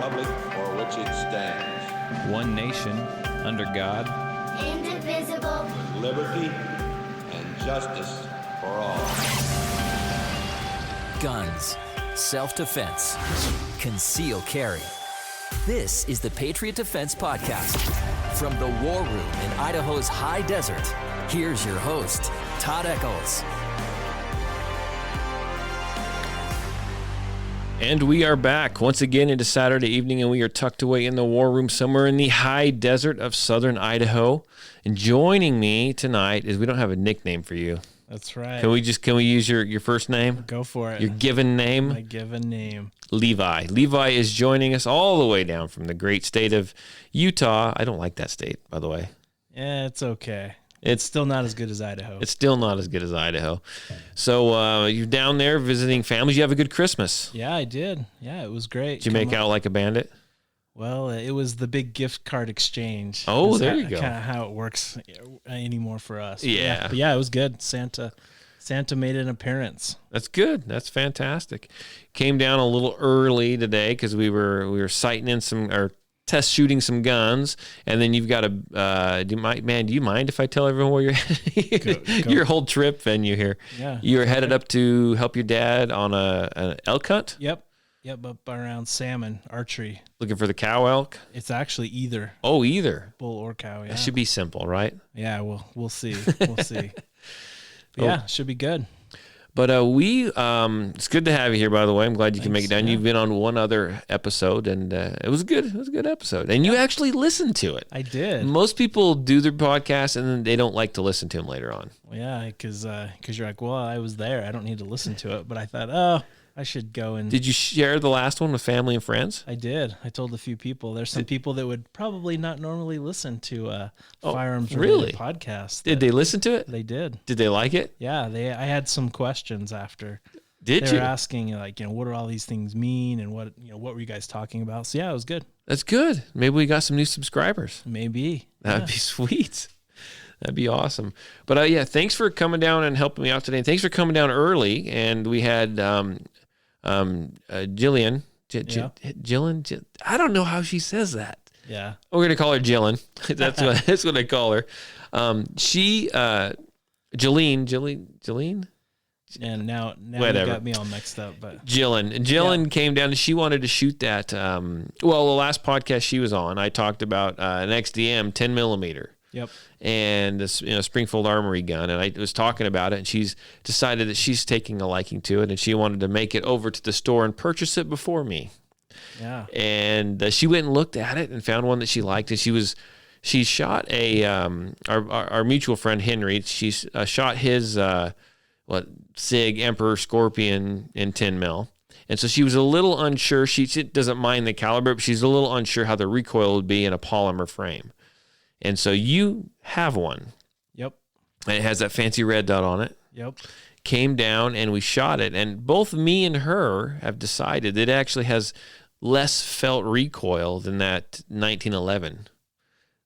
republic for which it stands. One nation, under God. Indivisible. With liberty and justice for all. Guns, self-defense, concealed carry. This is the Patriot Defense Podcast. From the war room in Idaho's high desert, here's your host, Todd Echols. And we are back once again into Saturday evening, and we are tucked away in the war room somewhere in the high desert of southern Idaho. And joining me tonight is, we don't have a nickname for you. That's right. Can we use your first name? Go for it. Your given name? My given name. Levi. Levi is joining us all the way down from the great state of Utah. I don't like that state, by the way. Yeah, it's okay. It's Still not as good as Idaho. It's still not as good as Idaho. So you're down there visiting families. You have a good Christmas. Yeah, I did. Yeah, it was great. Did you make out like a bandit? Well, it was the big gift card exchange. Oh, there you go. Kind of how it works anymore for us. Yeah. But yeah, it was good. Santa made an appearance. That's good. That's fantastic. Came down a little early today because we were sighting in or test shooting some guns, and then you've got do you mind if I tell everyone where you're headed? Go. Your whole trip venue here. Yeah. You're headed up to help your dad on an elk hunt? Yep, up around salmon archery. Looking for the cow elk? It's actually either Oh, either. bull or cow. Yeah. That should be simple, right? Yeah, we'll see. We'll see. But yeah, should be good. But it's good to have you here, by the way. I'm glad you can make it down. Yeah. You've been on one other episode, and it was good. It was a good episode. And you actually listened to it. I did. Most people do their podcast, and then they don't like to listen to them later on. Well, yeah, because you're like, well, I was there. I don't need to listen to it. But I thought, oh, I should go and... Did you share the last one with family and friends? I did. I told a few people. There's some people that would probably not normally listen to firearms really? podcast. Did they listen to it? They did. Did they like it? Yeah, I had some questions after. Did they you? were asking, like, what do all these things mean, and what were you guys talking about? So yeah, it was good. That's good. Maybe we got some new subscribers. Maybe. That'd be sweet. That'd be awesome. But yeah, thanks for coming down and helping me out today. And thanks for coming down early. And we had Jillian. Jillian. I don't know how she says that. Yeah. We're gonna call her Jillian. That's what I call her. Jillian. And now Whatever. you got me all mixed up. But Jillian came down and she wanted to shoot that. The last podcast she was on, I talked about an XDM 10 millimeter. Yep. And this, Springfield Armory gun, and I was talking about it, and she's decided that she's taking a liking to it, and she wanted to make it over to the store and purchase it before me. Yeah. And she went and looked at it and found one that she liked, and she shot our mutual friend Henry. She shot his SIG Emperor Scorpion in 10 mil. And so she was a little unsure. She doesn't mind the caliber, but she's a little unsure how the recoil would be in a polymer frame. And so you have one. Yep. And it has that fancy red dot on it. Yep. Came down and we shot it. And both me and her have decided that it actually has less felt recoil than that 1911,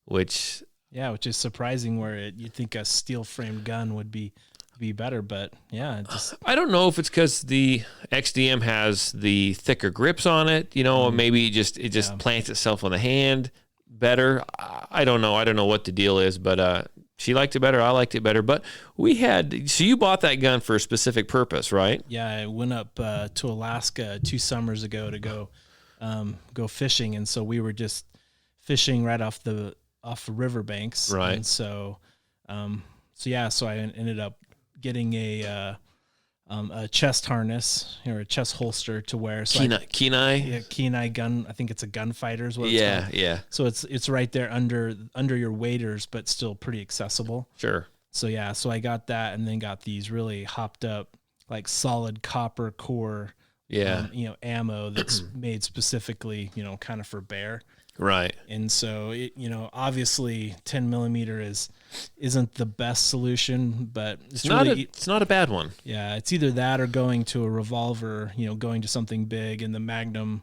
which... Yeah, which is surprising where you'd think a steel framed gun would be better, but yeah. I don't know if it's because the XDM has the thicker grips on it, maybe it just plants itself on the hand better. I don't know. I don't know what the deal is, but she liked it better. I liked it better. But so you bought that gun for a specific purpose, right? Yeah, I went up to Alaska 2 summers ago to go fishing, and so we were just fishing right off the riverbanks. Right. And so I ended up getting a chest harness or a chest holster to wear. So Kenai gun. I think it's a gunfighter is what it's called. Yeah. So it's right there under your waders, but still pretty accessible. Sure. So yeah, so I got that, and then got these really hopped up, like solid copper core, ammo that's made specifically, kind of for bear. Right. And so obviously 10 millimeter isn't the best solution, but it's not a bad one. Yeah, it's either that or going to a revolver, going to something big, and the Magnum,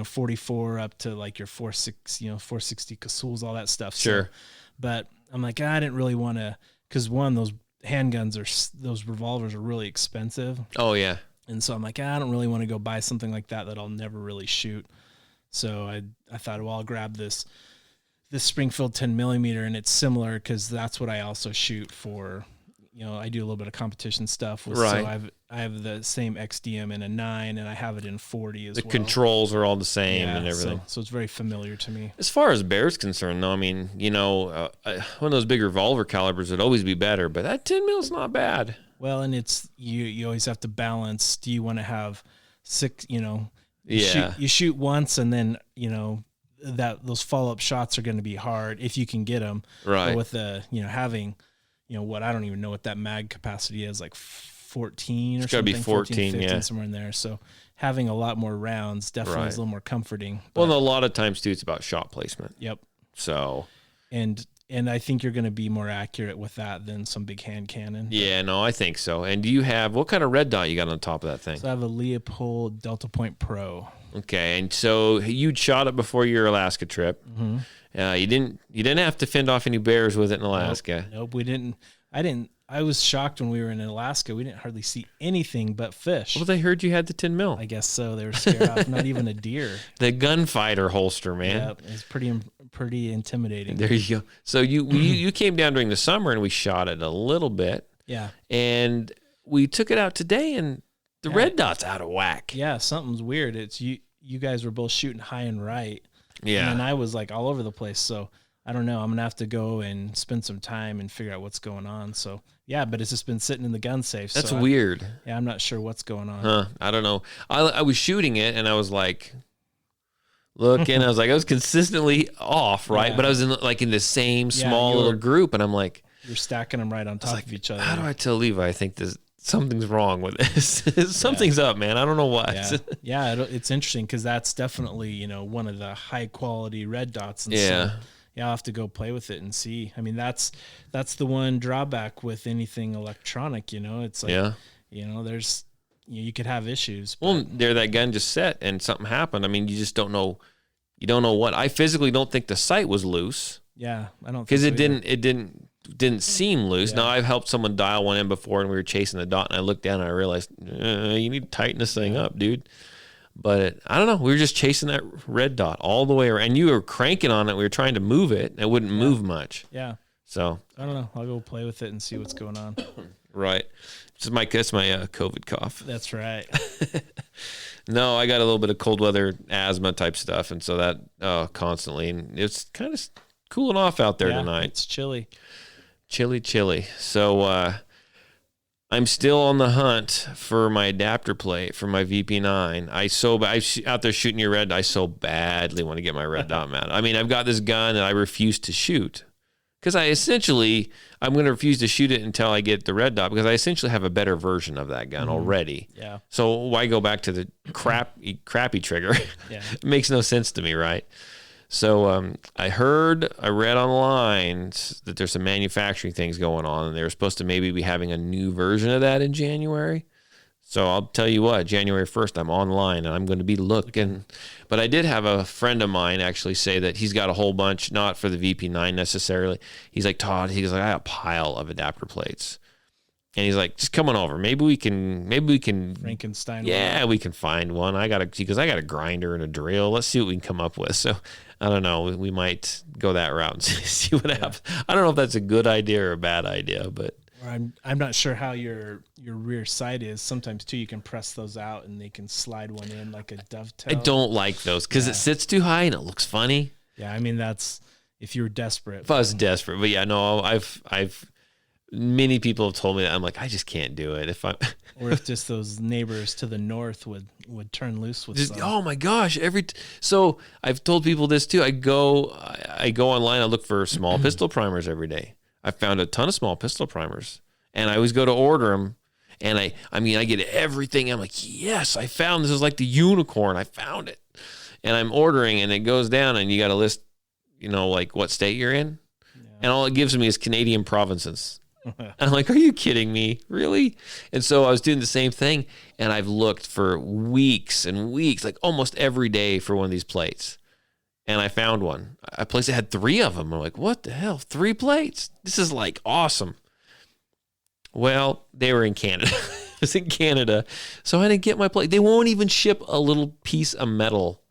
44 up to like your 460 Casuls, all that stuff. Sure. So, but I'm like, I didn't really want to, because those handguns those revolvers are really expensive. Oh yeah. And so I'm like, I don't really want to go buy something like that I'll never really shoot. So I thought, well, I'll grab this Springfield 10 millimeter, and it's similar because that's what I also shoot for. I do a little bit of competition stuff with, right. So I have the same XDM in a 9, and I have it in 40 as well. The controls are all the same and everything. So it's very familiar to me. As far as bear's concerned, though, I mean, one of those big revolver calibers would always be better, but that 10 mil is not bad. Well, and it's you always have to balance. Do you want to have 6? You shoot once, and then that those follow up shots are going to be hard if you can get them. Right. But with the having what, I don't even know what that mag capacity is, like 14 or it's something. It's got to be 14, 15, somewhere in there. So having a lot more rounds definitely is a little more comforting. But, well, a lot of times too, it's about shot placement. Yep. So. And I think you're going to be more accurate with that than some big hand cannon. Yeah, no, I think so. And do you have, what kind of red dot you got on top of that thing? So I have a Leopold Delta Point Pro. Okay, and so you'd shot it before your Alaska trip. Mm-hmm. You didn't have to fend off any bears with it in Alaska. Nope, we didn't. I was shocked when we were in Alaska. We didn't hardly see anything but fish. Well, they heard you had the 10 mil. I guess so. They were scared off. Not even a deer. The gunfighter holster, man. Yeah, it's pretty intimidating. There you go. So you came down during the summer and we shot it a little bit. Yeah. And we took it out today and the red dot's out of whack. Yeah, something's weird. It's you guys were both shooting high and right. Yeah. And I was like all over the place. So I don't know. I'm going to have to go and spend some time and figure out what's going on. So, yeah, but it's just been sitting in the gun safe. That's weird. I'm not sure what's going on. Huh. I don't know. I was shooting it and I was like, looking, I was consistently off, right? Yeah. But I was in the same small little group and I'm like. You're stacking them right on top of each other. How do I tell Levi I think something's wrong with this? Something's up, man. I don't know what. Yeah, it's interesting because that's definitely, one of the high quality red dots. And so, I'll have to go play with it and see. I mean, that's the one drawback with anything electronic, It's like, there's, you could have issues. But. Well, that gun just set and something happened. I mean, you just don't know. You don't know what. I physically don't think the sight was loose. Yeah, I don't. Because it didn't seem loose. Yeah. Now, I've helped someone dial one in before and we were chasing the dot and I looked down and I realized, you need to tighten this thing up, dude. But I don't know. We were just chasing that red dot all the way around. And you were cranking on it. We were trying to move it. It wouldn't move much. Yeah. So. I don't know. I'll go play with it and see what's going on. Right. That's my COVID cough. That's right. No, I got a little bit of cold weather asthma type stuff. And so that constantly. And it's kind of cooling off out there tonight. It's chilly. Chilly. So I'm still on the hunt for my adapter plate for my VP9. I out there shooting your red. I so badly want to get my red dot mounted. I mean, I've got this gun that I refuse to shoot because I'm going to refuse to shoot it until I get the red dot because I essentially have a better version of that gun already. Yeah. So why go back to the crappy trigger? Yeah. It makes no sense to me, right? So I read online that there's some manufacturing things going on, and they were supposed to maybe be having a new version of that in January. So I'll tell you what, January 1st, I'm online, and I'm going to be looking. But I did have a friend of mine actually say that he's got a whole bunch, not for the VP9 necessarily. He's like, Todd, I got a pile of adapter plates. And he's like, just come on over. Maybe we can Frankenstein. Yeah, we can find one. I got a grinder and a drill. Let's see what we can come up with. So I don't know. We might go that route and see what happens. I don't know if that's a good idea or a bad idea, but I'm not sure how your rear sight is. Sometimes too, you can press those out and they can slide one in like a dovetail. I don't like those because it sits too high and it looks funny. Yeah, I mean that's if you're desperate. If I was desperate, but yeah, no, I've many people have told me that. I'm like, I just can't do it. Or if just those neighbors to the north would turn loose with some. Oh my gosh! So I've told people this too. I go online. I look for small pistol primers every day. I found a ton of small pistol primers, and I always go to order them. And I get everything. I'm like, yes, I found this. Is like the unicorn. I found it, and I'm ordering, and it goes down, and you got to list, like what state you're in, and all it gives me is Canadian provinces. I'm like, are you kidding me? Really? And so I was doing the same thing, and I've looked for weeks and weeks, like almost every day for one of these plates. And I found one. A place that had 3 of them. I'm like, what the hell? 3 plates? This is like awesome. Well, they were in Canada. It was in Canada. So I didn't get my plate. They won't even ship a little piece of metal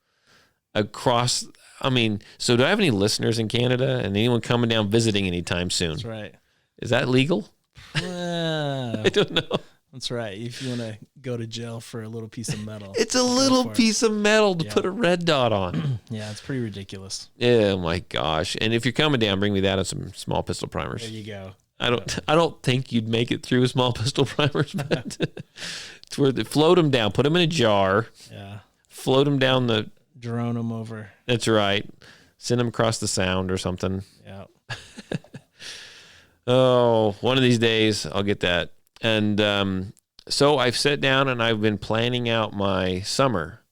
across. I mean, so do I have any listeners in Canada and anyone coming down visiting anytime soon? That's right. Is that legal? Well, I don't know. That's right. If you want to go to jail for a little piece of metal. It's a little piece of metal to put a red dot on. Yeah, it's pretty ridiculous. Oh my gosh. And if you're coming down, bring me that and some small pistol primers. There you go. I don't think you'd make it through small pistol primers, but it's where they float them down, put them in a jar. Yeah. Float them down the Drone them over. That's right. Send them across the sound or something. Yeah. Oh, one of these days I'll get that. And so I've sat down and I've been planning out my summer.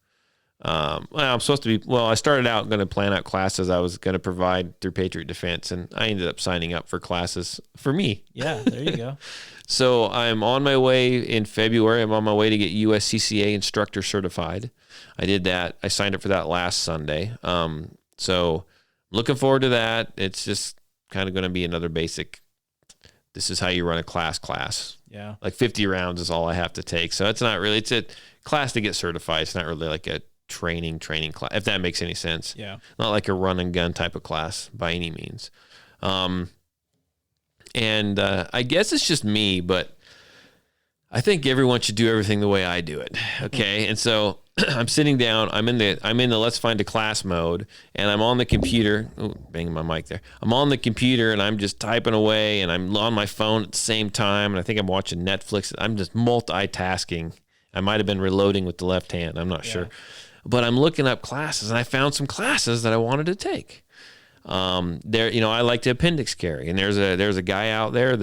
I started out going to plan out classes I was going to provide through Patriot Defense, and I ended up signing up for classes for me. Yeah, there you go. So I'm on my way in February. I'm on my way to get USCCA instructor certified. I did that. I signed up for that last Sunday. So looking forward to that. It's just kind of going to be another basic. This is how you run a class. Yeah. Like 50 rounds is all I have to take. So it's not really, it's a class to get certified. It's not really like a training class, if that makes any sense. Yeah. Not like a run and gun type of class by any means. And I guess it's just me, but I think everyone should do everything the way I do it. Okay. And so I'm sitting down, I'm in the let's find a class mode, and I'm on the computer. Oh, banging my mic there. I'm on the computer and I'm just typing away, and I'm on my phone at the same time. And I think I'm watching Netflix. I'm just multitasking. I might've been reloading with the left hand. I'm not sure, but I'm looking up classes, and I found some classes that I wanted to take. I like to appendix carry, and there's a guy out there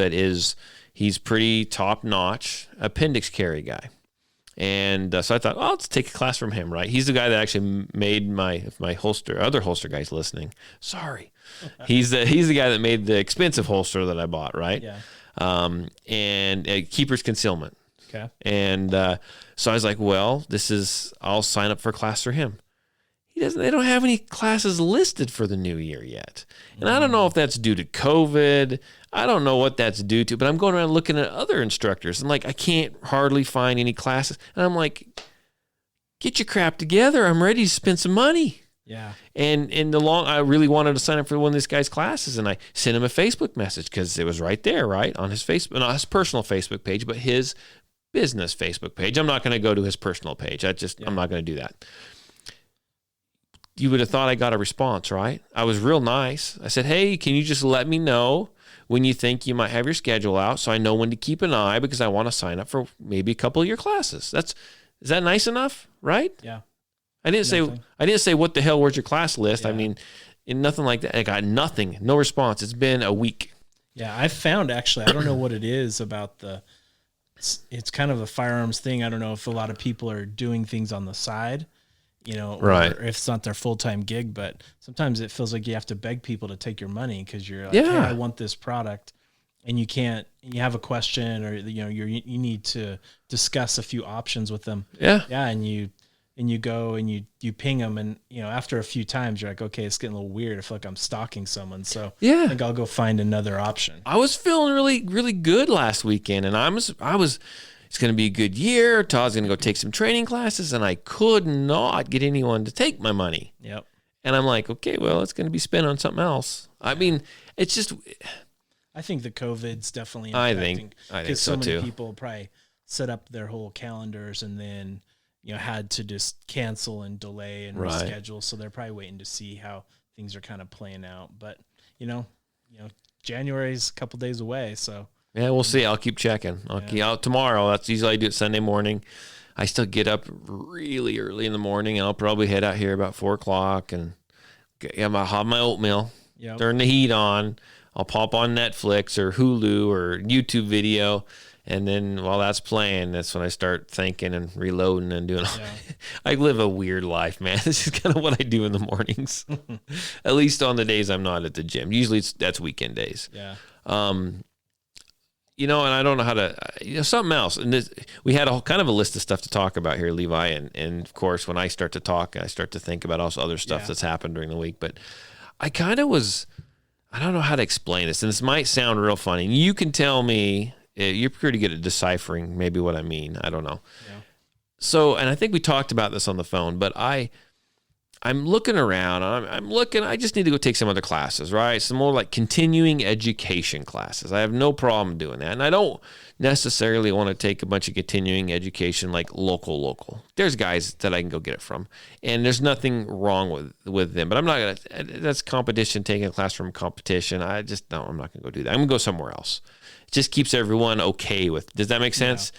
he's pretty top notch appendix carry guy. And so I thought, let's take a class from him, right? He's the guy that actually made my holster. Other holster guys listening, sorry, he's the guy that made the expensive holster that I bought, right? Yeah. And keeper's concealment. Okay. And so I was like, I'll sign up for a class for him. They don't have any classes listed for the new year yet. And I don't know if that's due to COVID. I don't know what that's due to, but I'm going around looking at other instructors, and I can't hardly find any classes. And I'm like, get your crap together. I'm ready to spend some money. Yeah. And I really wanted to sign up for one of this guy's classes, and I sent him a Facebook message because it was right there, right on his Facebook, not his personal Facebook page, but his business Facebook page. I'm not going to go to his personal page. I'm not going to do that. You would have thought I got a response, right? I was real nice. I said, hey, can you just let me know when you think you might have your schedule out so I know when to keep an eye, because I want to sign up for maybe a couple of your classes. Is that nice enough, right? Yeah. I didn't say what the hell, where's your class list? Yeah. I mean, nothing like that. I got nothing, no response. It's been a week. Yeah, I found actually, I don't know what it is about it's kind of a firearms thing. I don't know if a lot of people are doing things on the side, right, or if it's not their full-time gig, but sometimes it feels like you have to beg people to take your money because you're like, hey, I want this product, and you have a question, or you need to discuss a few options with them. Yeah. And you go and you ping them, and after a few times you're like, okay, it's getting a little weird. I feel like I'm stalking someone, so I think I'll go find another option. I was feeling really, really good last weekend, and I was. It's going to be a good year. Todd's going to go take some training classes, and I could not get anyone to take my money. Yep. And I'm like, okay, well, it's going to be spent on something else. I mean, it's just. I think the COVID's definitely impacting. I think so many too. People probably set up their whole calendars and then had to just cancel and delay and reschedule. So they're probably waiting to see how things are kind of playing out. But January's a couple days away, so. Yeah, we'll see. I'll keep checking. I'll keep out tomorrow. That's usually I do it Sunday morning. I still get up really early in the morning, and I'll probably head out here about 4:00 and have my oatmeal. Yep. Turn the heat on. I'll pop on Netflix or Hulu or YouTube video, and then while that's playing, that's when I start thinking and reloading and doing. I live a weird life, man. This is kind of what I do in the mornings. At least on the days I'm not at the gym. Usually that's weekend days. Yeah. And I don't know how to, something else. And we had a kind of a list of stuff to talk about here, Levi. And of course, when I start to talk, I start to think about also other stuff that's happened during the week. But I kind of I don't know how to explain this. And this might sound real funny. You can tell me, you're pretty good at deciphering maybe what I mean. I don't know. Yeah. So, and I think we talked about this on the phone, but I I'm looking around. I'm looking. I just need to go take some other classes, right? Some more like continuing education classes. I have no problem doing that, and I don't necessarily want to take a bunch of continuing education like local. There's guys that I can go get it from, and there's nothing wrong with them. But I'm not gonna. That's competition. Taking a class from competition. I'm not gonna go do that. I'm gonna go somewhere else. It just keeps everyone okay with. Does that make sense?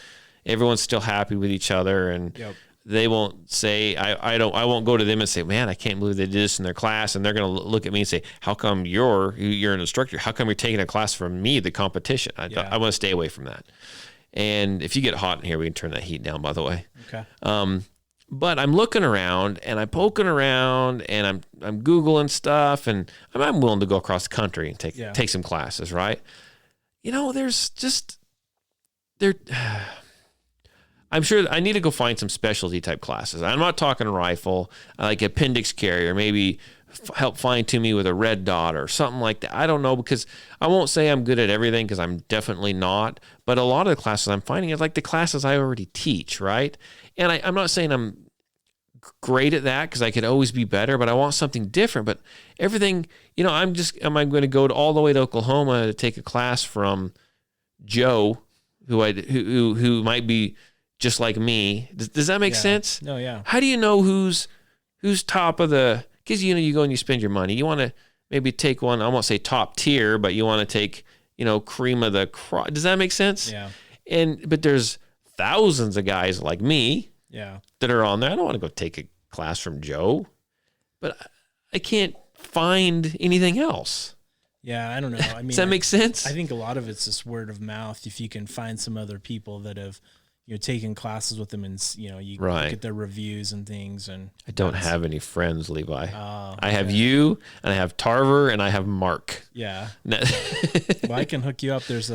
Yeah. Everyone's still happy with each other, and. Yep. They won't say, I won't go to them and say, man, I can't believe they did this in their class. And they're going to look at me and say, how come you're an instructor? How come you're taking a class from me, the competition? I want to stay away from that. And if you get hot in here, we can turn that heat down, by the way. Okay. But I'm looking around and I'm poking around and I'm Googling stuff, and I'm willing to go across the country and take some classes, right? I'm sure I need to go find some specialty type classes. I'm not talking rifle, like appendix carry, or maybe help fine tune me with a red dot or something like that. I don't know, because I won't say I'm good at everything, because I'm definitely not. But a lot of the classes I'm finding are like the classes I already teach, right? And I'm not saying I'm great at that, because I could always be better, but I want something different. But everything, am I going to go all the way to Oklahoma to take a class from Joe, who might be just like me? Does that make sense? No, yeah. How do you know who's top of the? Because you go and you spend your money. You want to maybe take one. I won't say top tier, but you want to take cream of the crop. Does that make sense? Yeah. But there's thousands of guys like me. Yeah. That are on there. I don't want to go take a class from Joe, but I can't find anything else. Yeah, I don't know. I mean, does that make sense? I think a lot of it's just word of mouth. If you can find some other people that have taken classes with them, and you look at their reviews and things. And I don't have any friends, Levi. I have you, and I have Tarver, and I have Mark. Yeah. Well, I can hook you up. There's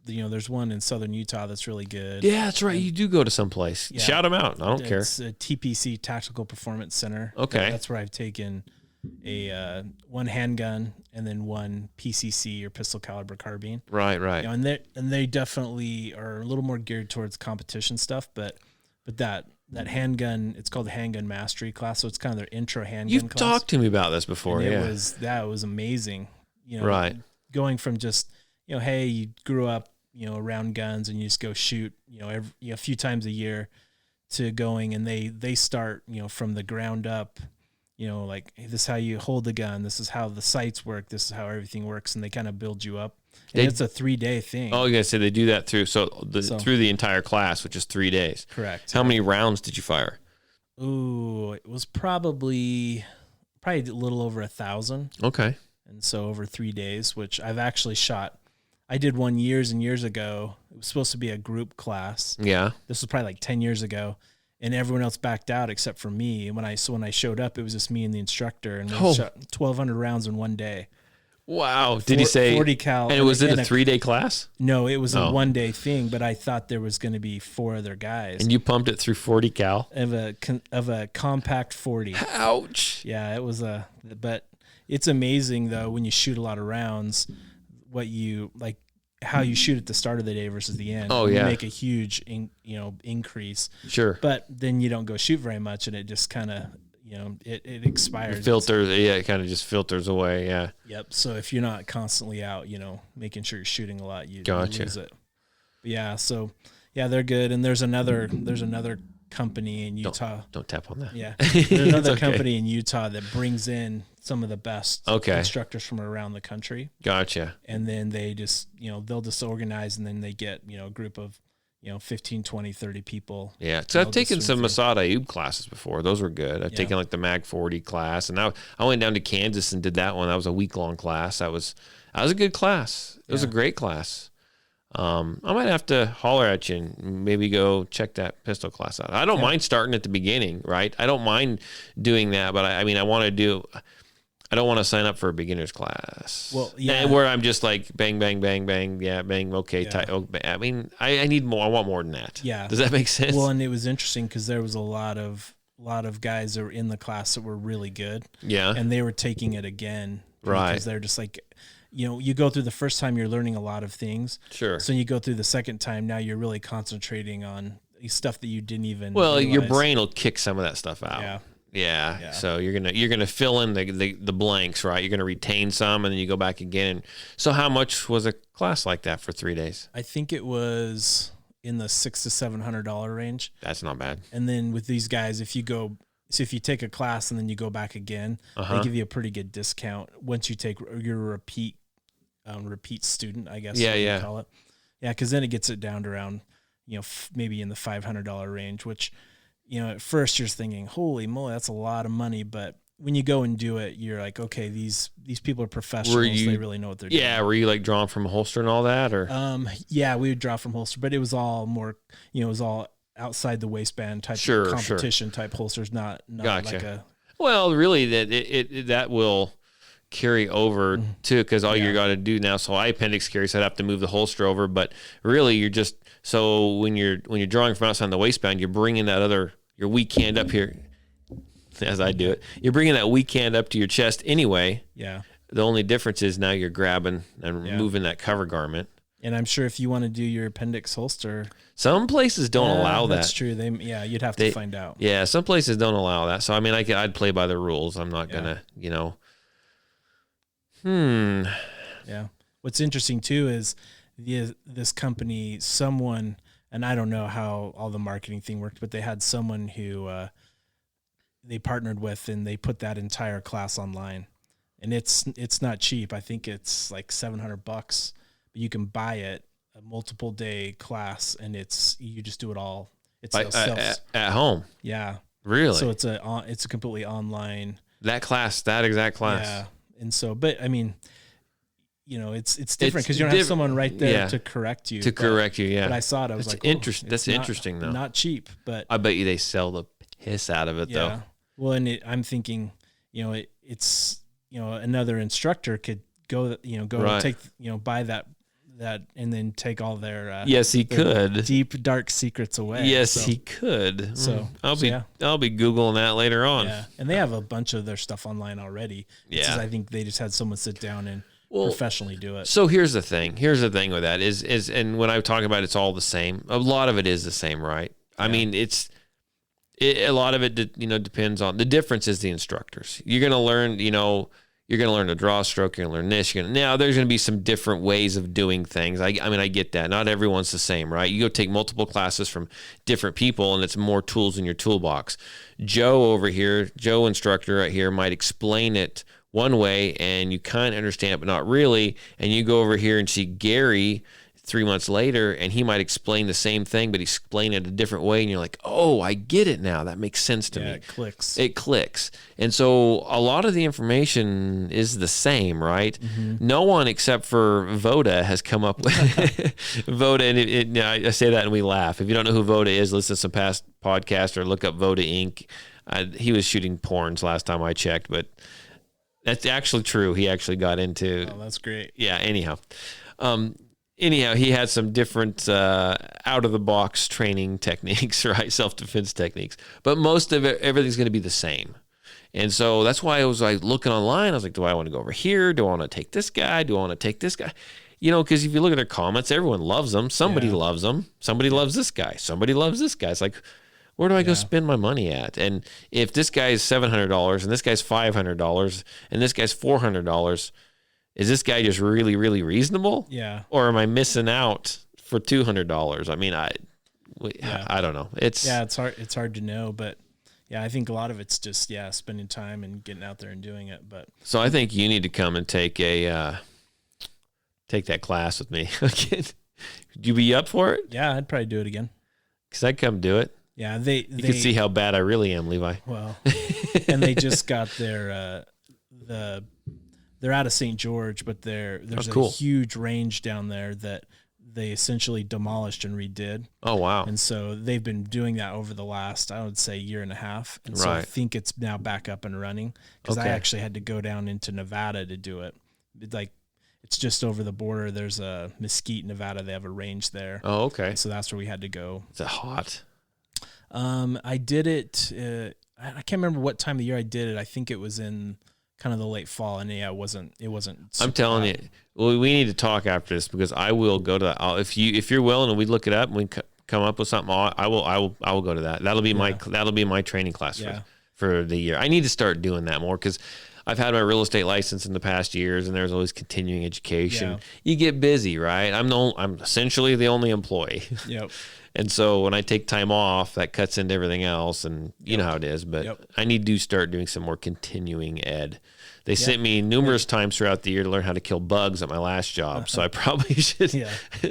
there's one in southern Utah that's really good. Yeah, that's right. You do go to some place. Yeah. Shout them out. I don't care. It's a TPC, Tactical Performance Center. Okay. That's where I've taken one handgun and then one PCC, or pistol caliber carbine. Right. And they definitely are a little more geared towards competition stuff, but that handgun, it's called the handgun mastery class, so it's kind of their intro handgun You've class. talked to me about this before. And that was amazing. Right. Going from just hey, you grew up around guns and you just go shoot a few times a year, to going, and they start from the ground up. Like, hey, this is how you hold the gun. This is how the sights work. This is how everything works. And they kind of build you up. And it's a 3-day thing. Oh, you guys say they do that through through the entire class, which is 3 days. Correct. How many rounds did you fire? Ooh, it was probably a little over 1,000. Okay. And so over 3 days, which I've actually shot. I did one years and years ago. It was supposed to be a group class. Yeah. This was probably like 10 years ago. And everyone else backed out except for me. And when I showed up, it was just me and the instructor, and we shot 1,200 rounds in one day. Wow! Did you say 40 cal? And was it a 3-day class? No, it was a 1-day thing. But I thought there was going to be 4 other guys. And you pumped it through 40 cal of a compact 40. Ouch! Yeah, it was but it's amazing though when you shoot a lot of rounds, what you like. How you shoot at the start of the day versus the end. Oh yeah, you make a huge increase. Sure, but then you don't go shoot very much, and it just kind of it expires. It filters, it kind of just filters away. Yeah. Yep. So if you're not constantly out, making sure you're shooting a lot, you lose it. But yeah. So yeah, they're good, and there's another company in Utah. Don't tap on that. Yeah, there's another company in Utah that brings in some of the best instructors from around the country. Gotcha. And then they just, they'll just organize, and then they get, a group of, 15, 20, 30 people. Yeah. So I've taken some Masad Ayub classes before. Those were good. I've taken like the Mag 40 class, and I went down to Kansas and did that one. That was a week-long class. That was a good class. It was a great class. I might have to holler at you and maybe go check that pistol class out. I don't mind starting at the beginning, right? I don't mind doing that, but I don't want to sign up for a beginner's class. Well, yeah, and where I'm just like bang, bang, bang, bang, yeah, bang, okay, I need more. I want more than that. Yeah, does that make sense? Well, and it was interesting because there was a lot of guys that were in the class that were really good. Yeah, and they were taking it again, right? Because they're just like, you go through the first time, you're learning a lot of things. Sure. So you go through the second time, now you're really concentrating on stuff that you didn't even. Well, realize. Your brain will kick some of that stuff out. Yeah. Yeah. So you're gonna fill in the blanks, right? You're gonna retain some, and then you go back again. So how much was a class like that for 3 days? I think it was in the $600 to $700 range. That's not bad. And then with these guys, if you take a class and then you go back again, they give you a pretty good discount once you take your repeat student, I guess. You call it. Yeah, because then it gets it down to around, maybe in the $500 range, which, at first you're thinking, holy moly, that's a lot of money. But when you go and do it, you're like, okay, these people are professionals. They really know what they're doing. Yeah, were you like drawing from a holster and all that, or? Yeah, we would draw from holster, but it was all more, it was all outside the waistband type of competition type holsters, not gotcha. like a. Well, really, that will carry over too, because all you got to do now. So I appendix carry, so I'd have to move the holster over. But really, you're just when you're drawing from outside the waistband, you're bringing your weak hand up here, as I do it. You're bringing that weak hand up to your chest anyway. Yeah. The only difference is now you're grabbing and moving that cover garment. And I'm sure if you want to do your appendix holster, some places don't allow that. That's true. You'd have to find out. Yeah, some places don't allow that. So I mean, I'd play by the rules. I'm not gonna, Yeah. What's interesting too is this company, someone, and I don't know how all the marketing thing worked, but they had someone who they partnered with, and they put that entire class online, and it's not cheap. I think it's like $700. You can buy it, a multiple day class, and you just do it all. It's at home. Yeah. Really? So it's a completely online. That exact class. Yeah. And so, but I mean, it's different because you don't have someone right there to correct you. Yeah. But I saw it. I was like, interesting. That's interesting though. Not cheap, but I bet you they sell the piss out of it though. Well, and I'm thinking, it's another instructor could go, and take, buy that and then take all their yes, he could deep dark secrets away. Yes, he could. So I'll be Googling that later on. Yeah, and they have a bunch of their stuff online already. Yeah, I think they just had someone sit down and professionally do it. So here's the thing with that is and when I talk about it's all the same. A lot of it is the same, right? Yeah. I mean, a lot of it depends on the difference is the instructors. You're gonna learn, You're going to learn to draw a stroke. You're going to learn this. Now, there's going to be some different ways of doing things. I mean, I get that. Not everyone's the same, right? You go take multiple classes from different people, and it's more tools in your toolbox. Joe instructor right here, might explain it one way, and you kind of understand it, but not really. And you go over here and see Gary 3 months later, and he might explain the same thing, but explain it a different way, and you're like, oh, I get it now. That makes sense to me. It clicks. And so a lot of the information is the same, right? Mm-hmm. No one except for Voda has come up with Voda, and I say that and we laugh. If you don't know who Voda is, listen to some past podcasts or look up Voda Inc. He was shooting porns last time I checked, but that's actually true. He actually got into... Oh, that's great. Yeah, anyhow, he had some different out-of-the-box training techniques, right? Self-defense techniques. But most of it, everything's going to be the same. And so that's why I was like looking online. I was like, do I want to go over here? Do I want to take this guy? Do I want to take this guy? Because if you look at their comments, everyone loves them. Somebody loves them. Somebody loves this guy. Somebody loves this guy. It's like, where do I go spend my money at? And if this guy is $700 and this guy's $500 and this guy's $400, is this guy just really, really reasonable? Yeah. Or am I missing out for $200? I mean, I don't know. It's hard. It's hard to know, but yeah, I think a lot of it's just spending time and getting out there and doing it. But so I think you need to come and take that class with me. Would you be up for it? Yeah, I'd probably do it again. Because I'd come do it. Yeah, you can see how bad I really am, Levi. Well, and they just got their they're out of St. George, but there's a huge range down there that they essentially demolished and redid. Oh, wow. And so they've been doing that over the last, I would say, year and a half. And so I think it's now back up and running because I actually had to go down into Nevada to do it. It's just over the border. There's a Mesquite, Nevada. They have a range there. Oh, okay. So that's where we had to go. Is it hot? I did it. I can't remember what time of the year I did it. I think it was in kind of the late fall, and it wasn't. I'm telling you, well, we need to talk after this because I will go to that. If you're willing, and we look it up and we come up with something, I will go to that. That'll be my training class for the year. I need to start doing that more because I've had my real estate license in the past years, and there's always continuing education. Yeah. You get busy, right? I'm essentially the only employee. Yep. And so when I take time off, that cuts into everything else, and you know how it is. But I need to start doing some more continuing ed. They sent me numerous times throughout the year to learn how to kill bugs at my last job, so I probably should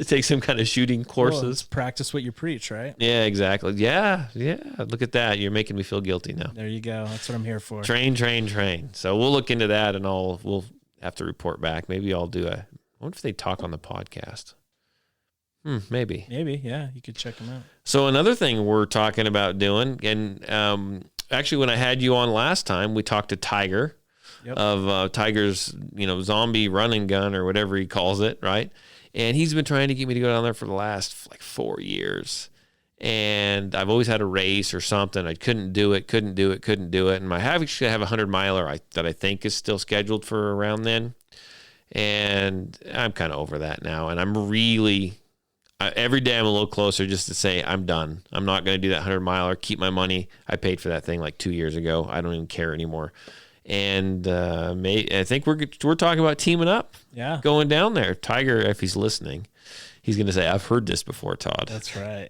take some kind of shooting courses. Well, practice what you preach, right? Yeah, exactly. Yeah. Look at that. You're making me feel guilty now. There you go. That's what I'm here for. Train. So we'll look into that, and we'll have to report back. Maybe I'll do I wonder if they talk on the podcast. Maybe. Yeah. You could check them out. So another thing we're talking about doing, and actually when I had you on last time, we talked to Tiger of Tiger's, zombie running gun or whatever he calls it, right? And he's been trying to get me to go down there for the last 4 years. And I've always had a race or something. I couldn't do it. And I actually have a 100-miler that I think is still scheduled for around then. And I'm kind of over that now. And I'm really... every day I'm a little closer just to say I'm done. I'm not going to do that 100-miler. Keep my money. I paid for that thing 2 years ago. I don't even care anymore. And I think we're talking about teaming up. Yeah, going down there. Tiger, if he's listening, he's going to say, "I've heard this before, Todd." That's right.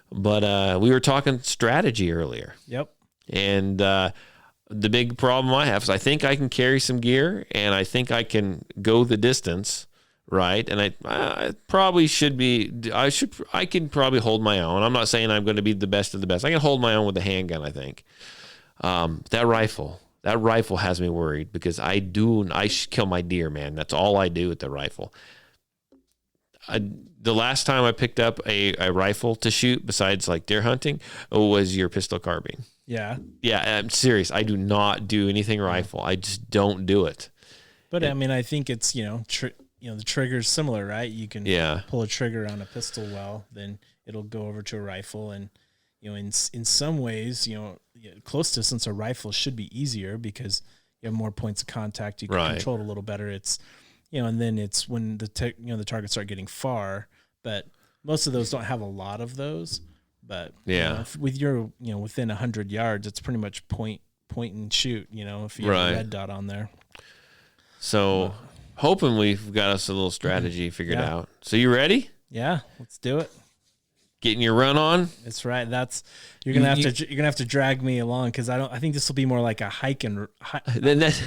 But we were talking strategy earlier. Yep. And the big problem I have is I think I can carry some gear, and I think I can go the distance. Right. And I probably should be, I can probably hold my own. I'm not saying I'm going to be the best of the best. I can hold my own with a handgun, I think. That rifle has me worried because I kill my deer, man. That's all I do with the rifle. The last time I picked up a rifle to shoot besides deer hunting was your pistol carbine. Yeah. Yeah. I'm serious. I do not do anything rifle. I just don't do it. But I think it's, the trigger's similar, right? You can pull a trigger on a pistol then it'll go over to a rifle. And, in some ways, close distance, a rifle should be easier because you have more points of contact. You can control it a little better. It's, and then it's when the targets start getting far, but most of those don't have a lot of those. But with your, within 100 yards, it's pretty much point and shoot, if you have a red dot on there. So hoping we've got us a little strategy figured out. So you ready? Yeah, let's do it. Getting your run on. That's right. You're gonna have to drag me along because I think this will be more like a hiking. Then that's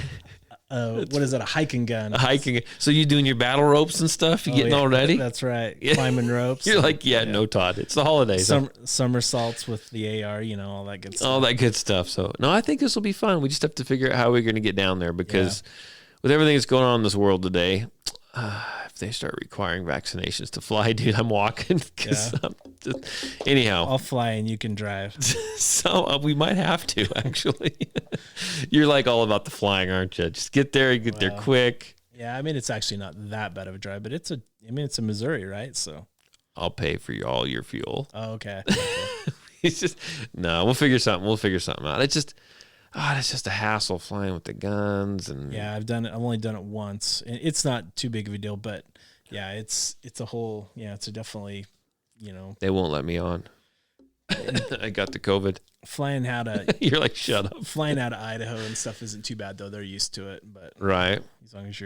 what is it? A hiking gun. A hiking. So you doing your battle ropes and stuff? You getting all ready? That's right. Climbing ropes. You're no, Todd. It's the holidays. Somersaults with the AR. All that good stuff. All that good stuff. So no, I think this will be fun. We just have to figure out how we're going to get down there because. Yeah. With everything that's going on in this world today, if they start requiring vaccinations to fly, dude, I'm walking. Anyhow. I'll fly and you can drive. So we might have to, actually. You're all about the flying, aren't you? Just get there, there quick. Yeah, it's actually not that bad of a drive, but it's a Missouri, right? So I'll pay for all your fuel. Oh, okay. It's just, no, we'll figure something out. It's just... it's just a hassle flying with the guns and I've done it. I've only done it once. It's not too big of a deal, but it's a whole it's a definitely they won't let me on. I got the COVID. Flying out of you're shut up. Flying out of Idaho and stuff isn't too bad though. They're used to it, but right as long as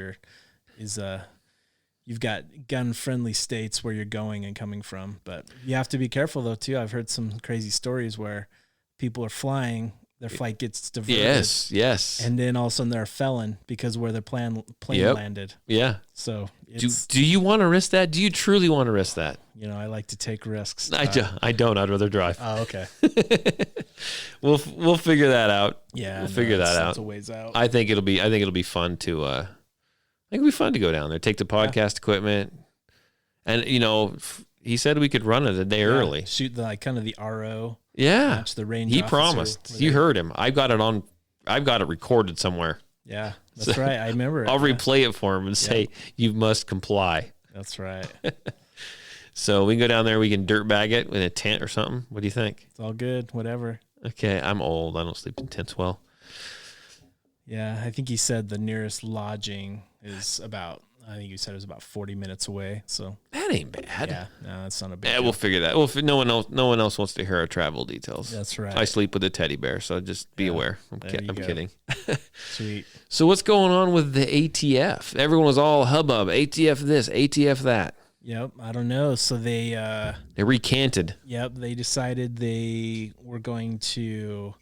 you've got gun friendly states where you're going and coming from, but you have to be careful though too. I've heard some crazy stories where people are flying. Their flight gets diverted. Yes. And then all of a sudden they're a felon because where their plane landed. Yeah. So do you want to risk that? Do you truly want to risk that? I like to take risks. I don't. I'd rather drive. Oh, okay. We'll figure that out. Yeah, we'll figure that out. That's a ways out. I think it'll be fun to. I think it'll be fun to go down there, take the podcast equipment, and he said we could run it a day early. Shoot the RO. Yeah, match the range. He promised. You heard him. I've got it recorded somewhere. Yeah, that's right. I remember it. I'll replay it for him and say you must comply. That's right. So we can go down there. We can dirt bag it in a tent or something. What do you think? It's all good. Whatever. Okay, I'm old. I don't sleep in tents well. Yeah, I think he said the nearest lodging is about I think you said it was about 40 minutes away. So that ain't bad. Yeah, no, that's not a big Yeah, deal. we'll figure that. Well, no one else wants to hear our travel details. That's right. I sleep with a teddy bear, so just be aware. I'm go. kidding. Sweet. So what's going on with the ATF? Everyone was all hubbub. ATF this, ATF that. Yep. I don't know. So they recanted. Yep. They decided they were going to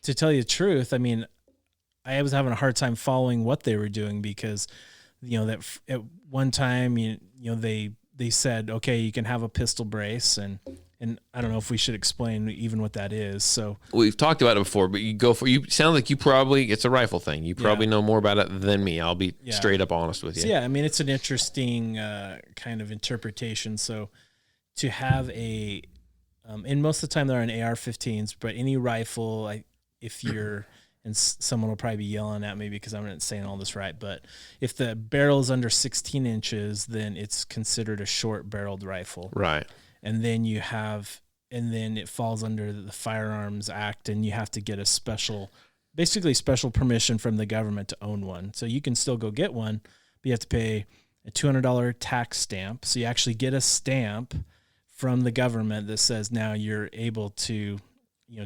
tell you the truth. I mean, I was having a hard time following what they were doing because, that at one time, they said, okay, you can have a pistol brace, and I don't know if we should explain even what that is. So we've talked about it before, but you sound like it's a rifle thing. You probably know more about it than me. I'll be straight up honest with you. So, I mean, it's an interesting kind of interpretation. So to have and most of the time they're on AR-15s, but any rifle, if you're, and someone will probably be yelling at me because I'm not saying all this right, but if the barrel is under 16 inches, then it's considered a short barreled rifle. Right. And then then it falls under the Firearms Act, and you have to get special permission from the government to own one. So you can still go get one, but you have to pay a $200 tax stamp. So you actually get a stamp from the government that says now you're able to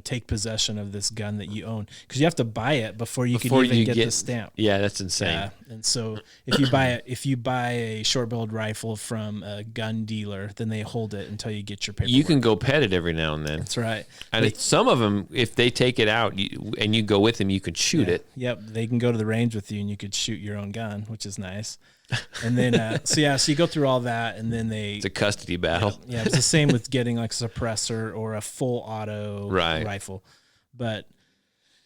take possession of this gun that you own, because you have to buy it before you can even get the stamp. Yeah, that's insane. Yeah. And so if you buy a short-barreled rifle from a gun dealer, then they hold it until you get your paperwork. You can go pet it every now and then. That's right. And some of them, if they take it out and you go with them, you could shoot it. Yep, they can go to the range with you, and you could shoot your own gun, which is nice. And then, so you go through all that, and then it's a custody battle. Yeah, it's the same with getting like a suppressor or a full auto rifle. But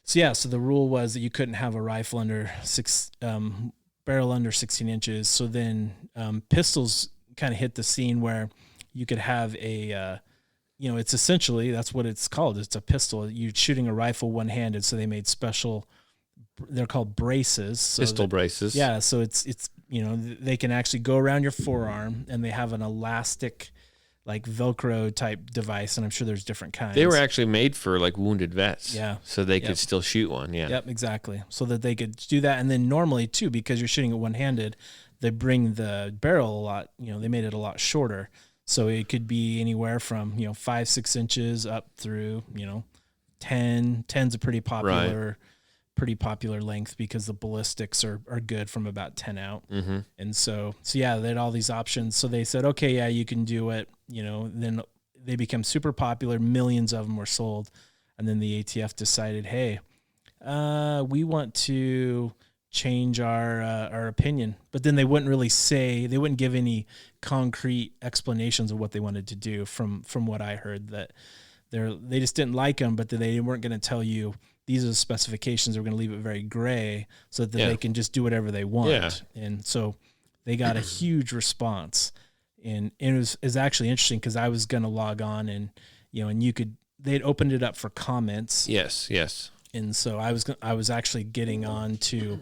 so the rule was that you couldn't have a rifle under barrel under 16 inches. So then, pistols kind of hit the scene where you could have it's essentially, that's what it's called. It's a pistol. You're shooting a rifle one-handed. So they made they're called braces. Pistol braces. Yeah. So it's they can actually go around your forearm, and they have an elastic, like Velcro type device. And I'm sure there's different kinds. They were actually made for like wounded vets. Yeah. So they could still shoot one. Yeah. Yep, exactly. So that they could do that. And then normally too, because you're shooting it one-handed, they bring the barrel a lot, they made it a lot shorter. So it could be anywhere from, 5-6 inches up through, 10. 10's a pretty popular length, because the ballistics are good from about 10 out. Mm-hmm. And so they had all these options. So they said, okay, yeah, you can do it. Then they become super popular. Millions of them were sold. And then the ATF decided, hey, we want to change our opinion. But then they wouldn't give any concrete explanations of what they wanted to do. From what I heard, that they just didn't like them, but they weren't going to tell you these are the specifications. They're going to leave it very gray so that they can just do whatever they want. Yeah. And so they got a huge response. And it was actually interesting, because I was going to log on, and they'd opened it up for comments. Yes. And so I was actually getting on to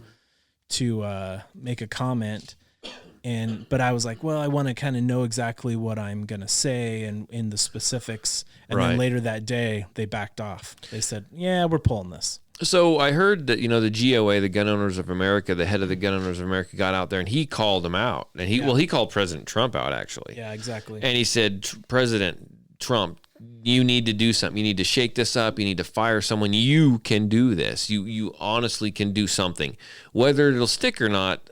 make a comment, but I was like, well, I want to kind of know exactly what I'm going to say and in the specifics. And then later that day, they backed off. They said, yeah, we're pulling this. So I heard that, the GOA, the Gun Owners of America, the head of the Gun Owners of America, got out there and he called them out. And he called President Trump out, actually. Yeah, exactly. And he said, President Trump, you need to do something. You need to shake this up. You need to fire someone. You can do this. You honestly can do something. Whether it'll stick or not,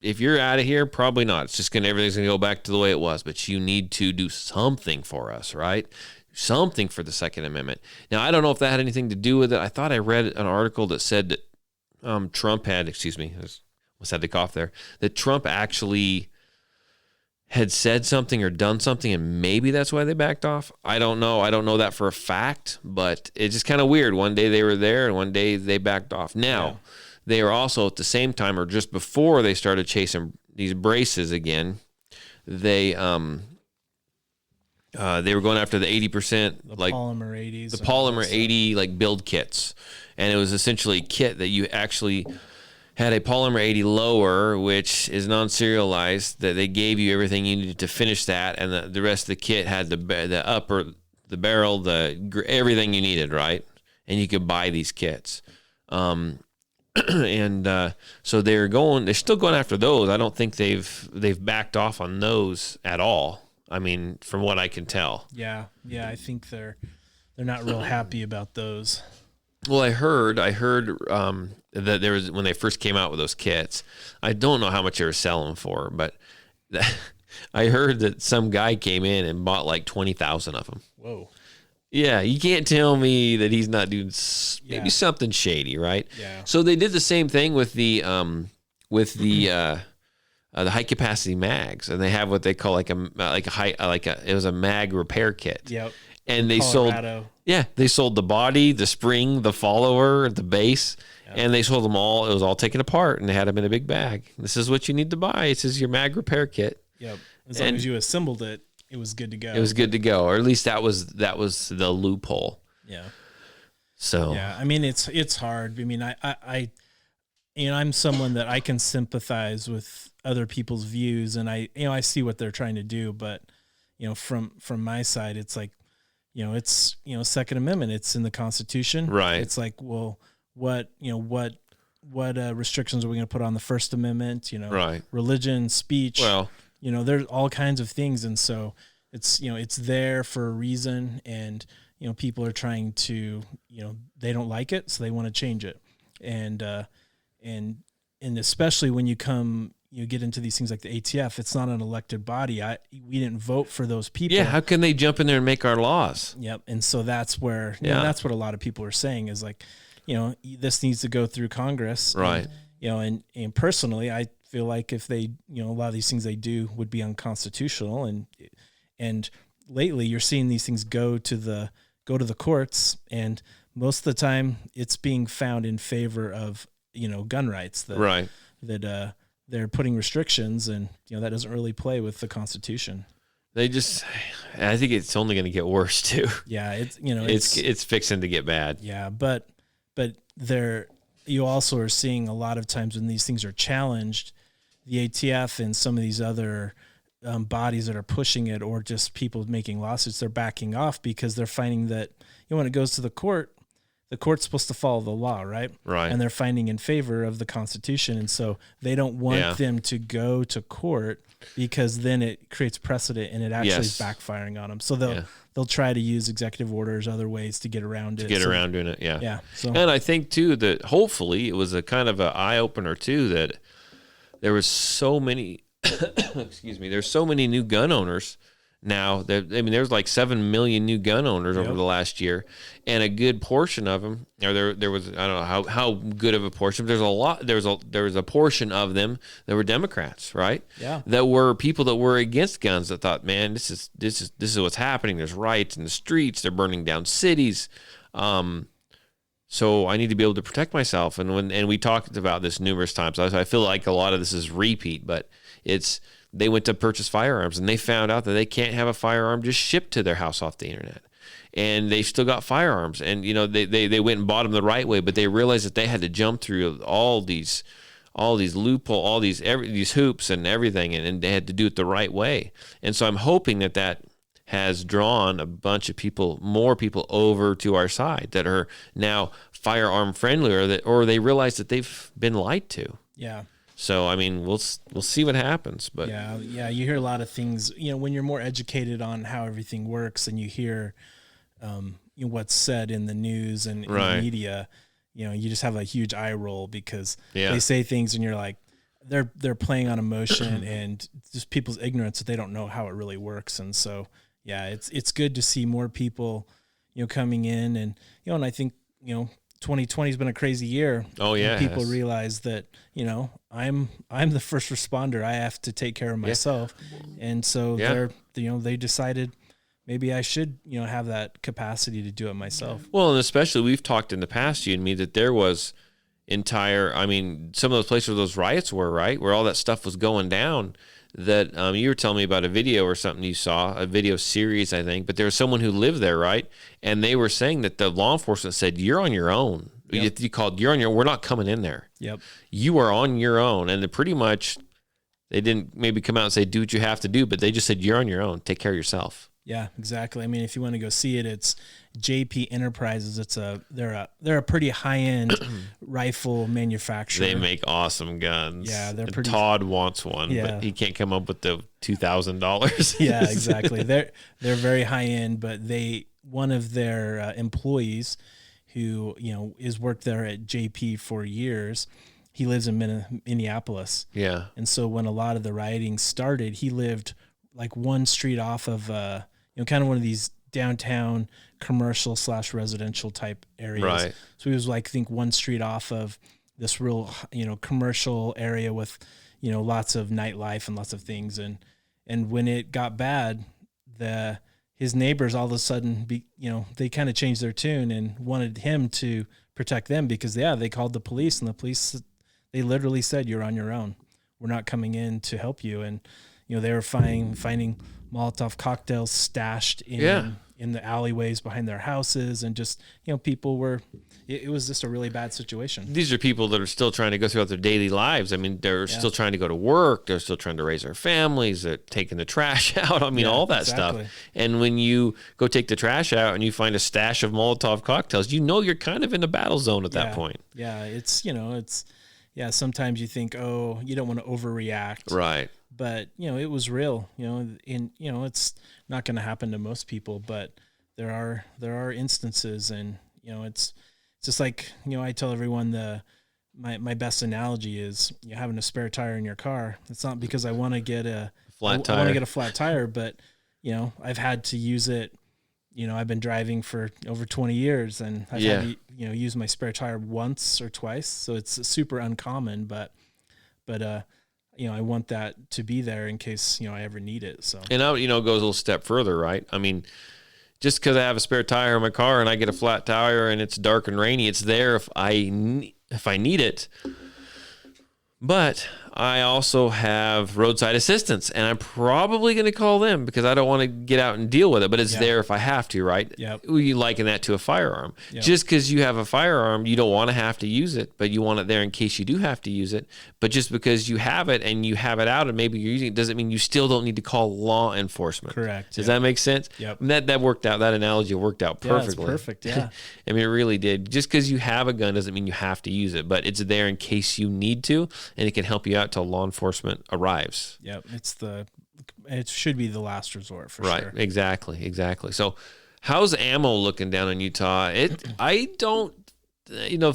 if you're out of here, probably not. It's just everything's gonna go back to the way it was. But you need to do something for us, right? Something for the Second Amendment. Now, I don't know if that had anything to do with it. I thought I read an article that said that Trump had, almost had to cough there, that Trump actually had said something or done something, and maybe that's why they backed off. I don't know. I don't know that for a fact, but it's just kind of weird. One day they were there, and one day they backed off. Now, they are also at the same time, or just before they started chasing these braces again, they were going after the 80%, polymer 80s, the polymer 80 build kits, and it was essentially a kit that you actually had a polymer 80 lower, which is non-serialized, that they gave you everything you needed to finish that, and the rest of the kit had the upper, the barrel, everything you needed, right? And you could buy these kits. and so they're still going after those. I don't think they've backed off on those at all. I mean, from what I can tell. Yeah, I think they're not real happy about those. Well, I heard that there was, when they first came out with those kits, I don't know how much they were selling for, but I heard that some guy came in and bought like 20,000 of them. Whoa. Yeah, you can't tell me that he's not doing maybe something shady, right? Yeah. So they did the same thing with the high capacity mags, and they have what they call it was a mag repair kit. Yep. And they Colorado. they sold the body, the spring, the follower, the base, and they sold them all. It was all taken apart, and they had them in a big bag. This is what you need to buy. This is your mag repair kit. Yep. As long as you assembled it, it was good to go. It was good to go, or at least that was the loophole. Yeah. So yeah, I mean it's hard. I mean, I'm someone that I can sympathize with other people's views, and I see what they're trying to do, but from my side, it's like, it's Second Amendment. It's in the Constitution, right? It's like, well, what restrictions are we going to put on the First Amendment? Right? Religion, speech. Well, there's all kinds of things, and so it's it's there for a reason, and people are trying to they don't like it, so they want to change it, and especially when you get into these things like the ATF, it's not an elected body. We didn't vote for those people. Yeah, how can they jump in there and make our laws? Yep. And so that's where that's what a lot of people are saying is like, this needs to go through Congress. Right. And personally, I feel like if they, a lot of these things they do would be unconstitutional, and lately you're seeing these things go to the courts, and most of the time it's being found in favor of, gun rights that they're putting restrictions, and that doesn't really play with the Constitution. I think it's only going to get worse too. Yeah, it's fixing to get bad. Yeah, but you also are seeing a lot of times when these things are challenged, the ATF and some of these other bodies that are pushing it, or just people making lawsuits, they're backing off because they're finding that when it goes to the court's supposed to follow the law, right? Right. And they're finding in favor of the Constitution, and so they don't want them to go to court because then it creates precedent and it actually is backfiring on them. So they'll try to use executive orders, other ways to get around it. Around doing it, yeah. Yeah. So. And I think too that hopefully it was a kind of an eye opener too, that there was so many there's so many new gun owners now. There's like 7 million new gun owners over the last year, and a good portion of them, or there was, I don't know how good of a portion, but there was a portion of them that were Democrats, right? Yeah. That were people that were against guns, that thought, man, this is what's happening. There's riots in the streets. They're burning down cities. So I need to be able to protect myself. And we talked about this numerous times. I feel like a lot of this is repeat, but they went to purchase firearms, and they found out that they can't have a firearm just shipped to their house off the internet. And they've still got firearms. And, they went and bought them the right way, but they realized that they had to jump through all these loopholes, all these hoops and everything, and they had to do it the right way. And so I'm hoping that has drawn a bunch of more people over to our side that are now firearm friendly, or they realize that they've been lied to. Yeah. So, I mean, we'll see what happens, but yeah, you hear a lot of things, when you're more educated on how everything works, and you hear, what's said in the news and in the media, you just have a huge eye roll because they say things and you're like, they're playing on emotion and just people's ignorance that they don't know how it really works. And so, yeah, it's good to see more people, coming in, and, and I think, 2020 has been a crazy year. Oh yeah. People realize that, I'm the first responder. I have to take care of myself. And so they decided maybe I should, have that capacity to do it myself. Well, and especially we've talked in the past, you and me, that there was some of those places where those riots were, right? Where all that stuff was going down, that you were telling me about a video or something you saw, a video series, I think, but there was someone who lived there, right? And they were saying that the law enforcement said, you're on your own. Yep. You're on your own. We're not coming in there. Yep. You are on your own. And pretty much they didn't maybe come out and say, do what you have to do, but they just said, you're on your own. Take care of yourself. Yeah, exactly. I mean, if you want to go see it, it's JP Enterprises. They're a pretty high end rifle manufacturer. They make awesome guns. Yeah, they're pretty. Todd wants one, but he can't come up with the $2,000. Yeah, exactly. They're very high end, but one of their employees, who is worked there at JP for years, he lives in Minneapolis. Yeah, and so when a lot of the rioting started, he lived like one street off of kind of one of these downtown commercial / residential type areas. Right. So he was like, I think one street off of this real, commercial area with, lots of nightlife and lots of things. And when it got bad, his neighbors all of a sudden, they kind of changed their tune and wanted him to protect them because they called the police, and the police, they literally said, "You're on your own. We're not coming in to help you." And, they were finding Molotov cocktails stashed in the alleyways behind their houses, and just, people were, it was just a really bad situation. These are people that are still trying to go throughout their daily lives. I mean, they're still trying to go to work. They're still trying to raise their families. They're taking the trash out. I mean, all that stuff. And when you go take the trash out and you find a stash of Molotov cocktails, you're kind of in a battle zone at that point. Yeah. Sometimes you think, oh, you don't want to overreact. Right. But, it was real, it's not going to happen to most people, but there are instances, and, it's just like, I tell everyone my best analogy is having a spare tire in your car. It's not because I want to get a flat tire, but, I've had to use it. I've been driving for over 20 years, and I've had to, use my spare tire once or twice. So it's super uncommon, but I want that to be there in case, I ever need it. So, and it goes a little step further, right? I mean, just because I have a spare tire in my car and I get a flat tire and it's dark and rainy, it's there if I need it. But I also have roadside assistance, and I'm probably going to call them because I don't want to get out and deal with it, but it's there if I have to, right? Yep. You liken that to a firearm. Yep. Just because you have a firearm, you don't want to have to use it, but you want it there in case you do have to use it. But just because you have it and you have it out and maybe you're using it doesn't mean you still don't need to call law enforcement. Correct. Does that make sense? Yep. That worked out. That analogy worked out perfectly. Yeah, it's perfect. Yeah. I mean, it really did. Just because you have a gun doesn't mean you have to use it, but it's there in case you need to, and it can help you out till law enforcement arrives. Yep. It should be the last resort for sure. Right. Exactly. So how's ammo looking down in Utah? I don't,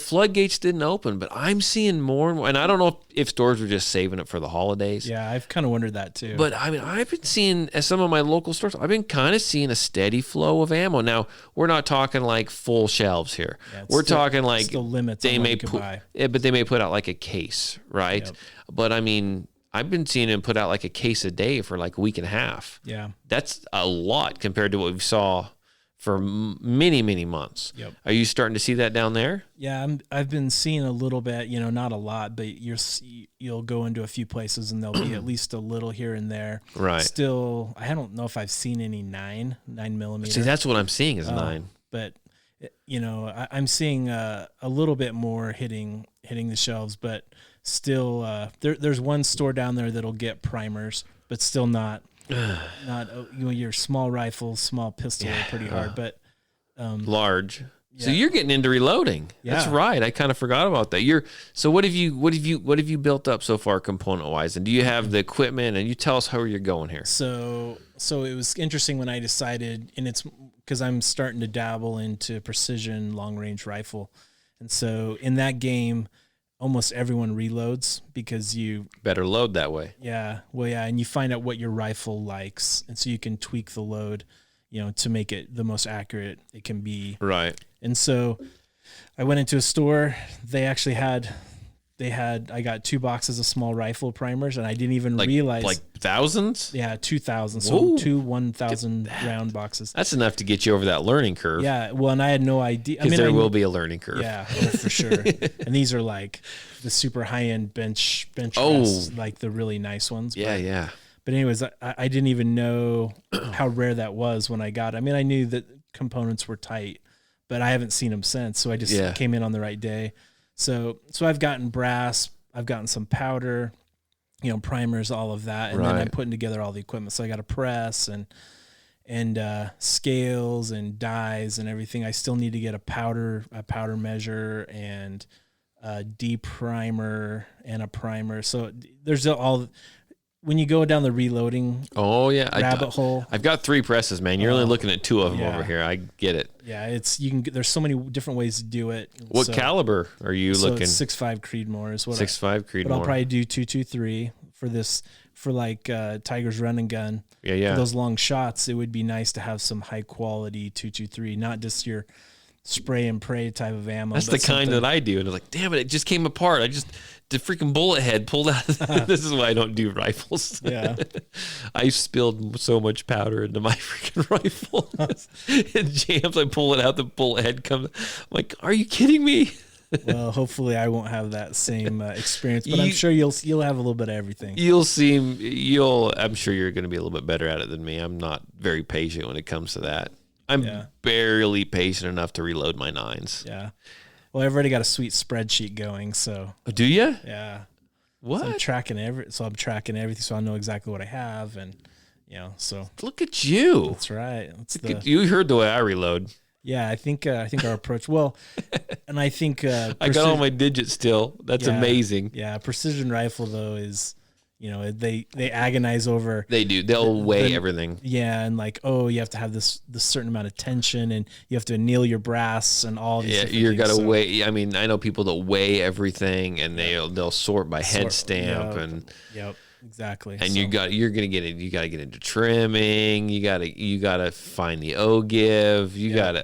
floodgates didn't open, but I'm seeing more and more, and I don't know if stores were just saving it for the holidays. Yeah. I've kind of wondered that too. But I mean, I've been seeing at some of my local stores, I've been kind of seeing a steady flow of ammo. Now, we're not talking like full shelves here. Yeah, we're talking like still limits on what you can buy. But they may put out like a case, right? Yep. But I mean, I've been seeing them put out like a case a day for like a week and a half. Yeah. That's a lot compared to what we saw for many, many months. Yep. Are you starting to see that down there? Yeah, I've been seeing a little bit, not a lot, but you'll go into a few places and there'll be at least a little here and there. Right. Still, I don't know if I've seen any 9mm. See, that's what I'm seeing is 9. But I'm seeing a little bit more hitting the shelves, but still, there's one store down there that'll get primers, but still not your small rifles, small pistol are pretty hard, but large. Yeah. So you're getting into reloading. Yeah. That's right. I kind of forgot about that. So what have you built up so far component wise? And do you have the equipment? And you tell us how you're going here. So it was interesting when I decided, and it's because I'm starting to dabble into precision long range rifle, and so in that game, almost everyone reloads because you better load that way. Yeah. Well, yeah. And you find out what your rifle likes. And so you can tweak the load, to make it the most accurate it can be. Right. And so I went into a store. They actually I got 2 boxes of small rifle primers, and I didn't even realize. Like thousands? Yeah, 2,000. So 2 1,000 round boxes. That's enough to get you over that learning curve. Yeah. Well, and I had no idea. Because there will be a learning curve. Yeah, for sure. And these are like the super high end bench rests, like the really nice ones. Yeah. But anyways, I didn't even know how rare that was when I got it. I mean, I knew that components were tight, but I haven't seen them since. So I just came in on the right day. So I've gotten brass, I've gotten some powder, primers, all of that. And then I'm putting together all the equipment. So I got a press scales and dyes and everything. I still need to get a powder measure and a deprimer and a primer. So there's all, when you go down the reloading rabbit hole. I've got 3 presses, man. You're only looking at 2 of them over here. I get it. Yeah, there's so many different ways to do it. What caliber are you looking? It's 6.5 Creedmoor is what 6.5 Creedmoor. But I'll probably do 223 for this, for like Tiger's Run and Gun. Yeah. For those long shots, it would be nice to have some high quality 223, not just your spray and pray type of ammo. That's the kind that I do. And I was like, damn it just came apart. The freaking bullet head pulled out. This is why I don't do rifles. Yeah. I spilled so much powder into my freaking rifle. It jams. I pull it out. The bullet head comes. I'm like, are you kidding me? Well, hopefully I won't have that same experience, but I'm sure you'll have a little bit of everything. I'm sure you're going to be a little bit better at it than me. I'm not very patient when it comes to that. I'm barely patient enough to reload my 9s. Yeah. Well, I've already got a sweet spreadsheet going, so. Oh, do you? Yeah. What? So I'm tracking everything, so I know exactly what I have, and so. Look at you. That's right. You heard the way I reload. Yeah, I think our approach. Well, and I think I got all my digits still. That's amazing. Yeah, precision rifle though is, they agonize over. They do. They'll weigh everything. Yeah, and like, you have to have this certain amount of tension, and you have to anneal your brass and all these. Yeah, you got to weigh. I mean, I know people that weigh everything, and they'll sort by head stamp and. Yep. Exactly. And you got to get into trimming. You gotta find the O-give.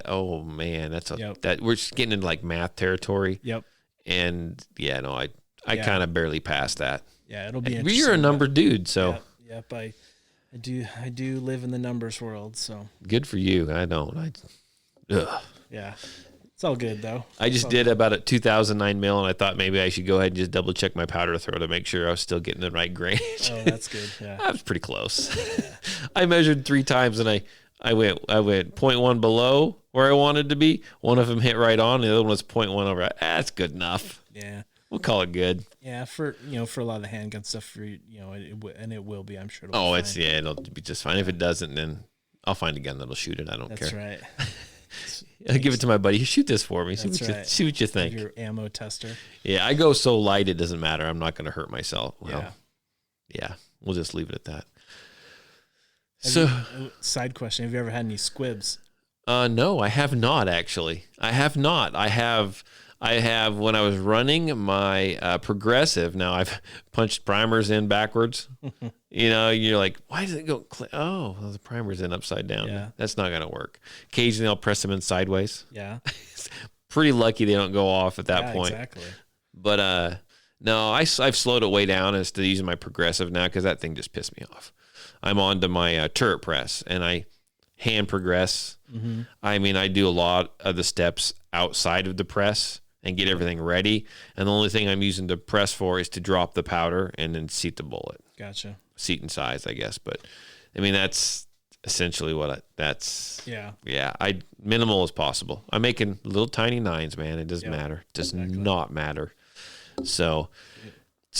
Oh man, that we're just getting into like math territory. Yep. And I kind of barely passed that. Yeah, it'll be interesting. You're a number dude, so. Yep. I do live in the numbers world, so. Good for you. I don't. Yeah. It's all good though. I just did about a 2009 mil, and I thought maybe I should go ahead and just double check my powder throw to make sure I was still getting the right grain. Oh, that's good. Yeah, I was pretty close. Yeah. I measured 3 times, and I went 0.1 below where I wanted to be. One of them hit right on, the other one was 0.1 over. That's good enough. Yeah, we'll call it good. Yeah, for a lot of the handgun stuff, it will be. I'm sure. It'll be just fine. If it doesn't, then I'll find a gun that'll shoot it. I don't care. That's right. I'll give it to my buddy. Shoot this for me. See what you think. Your ammo tester. Yeah, I go so light it doesn't matter. I'm not going to hurt myself. Well, yeah, we'll just leave it at that. Side question: have you ever had any squibs? No, I have not actually. I have not. I have when I was running my progressive. Now I've punched primers in backwards. You're like, why does it go? Oh, well, the primer's in upside down. Yeah. That's not gonna work. Occasionally, I'll press them in sideways. Yeah. Pretty lucky they don't go off at that point. Exactly. But no, I've slowed it way down as to using my progressive now because that thing just pissed me off. I'm on to my turret press, and I hand progress. Mm-hmm. I mean, I do a lot of the steps outside of the press and get everything ready. And the only thing I'm using the press for is to drop the powder and then seat the bullet. Gotcha. Seat and size, I guess. But I mean, that's essentially minimal as possible. I'm making little tiny 9s, man. It doesn't matter. It does not matter. So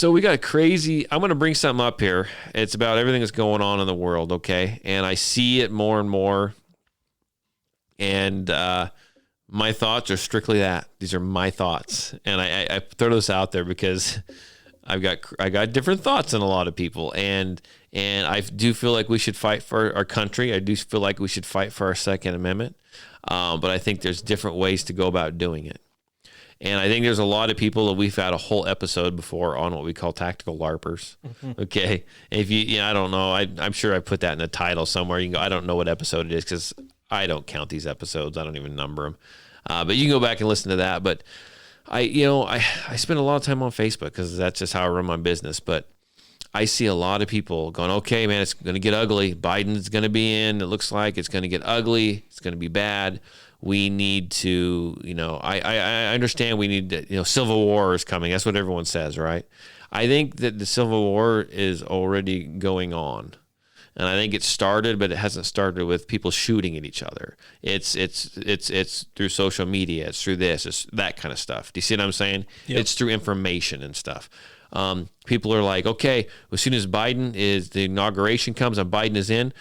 we got crazy. I'm going to bring something up here. It's about everything that's going on in the world. Okay. And I see it more and more. And, my thoughts are strictly that. These are my thoughts. And I throw this out there because I got different thoughts than a lot of people. And I do feel like we should fight for our country. I do feel like we should fight for our Second Amendment. But I think there's different ways to go about doing it. And I think there's a lot of people that we've had a whole episode before on what we call tactical LARPers. Mm-hmm. Okay. If I don't know. I'm sure I put that in the title somewhere. You can go, I don't know what episode it is because I don't count these episodes. I don't even number them. But you can go back and listen to that. But I spend a lot of time on Facebook because that's just how I run my business. But I see a lot of people going, okay, man, it's going to get ugly. Biden's going to be in. It looks like it's going to get ugly. It's going to be bad. We need to, I understand we need to, Civil War is coming. That's what everyone says, right? I think that the Civil War is already going on. And I think it started, but it hasn't started with people shooting at each other. It's through social media. It's through this. It's that kind of stuff. Do you see what I'm saying? Yep. It's through information and stuff. People are like, okay, as soon as the inauguration comes and Biden is in,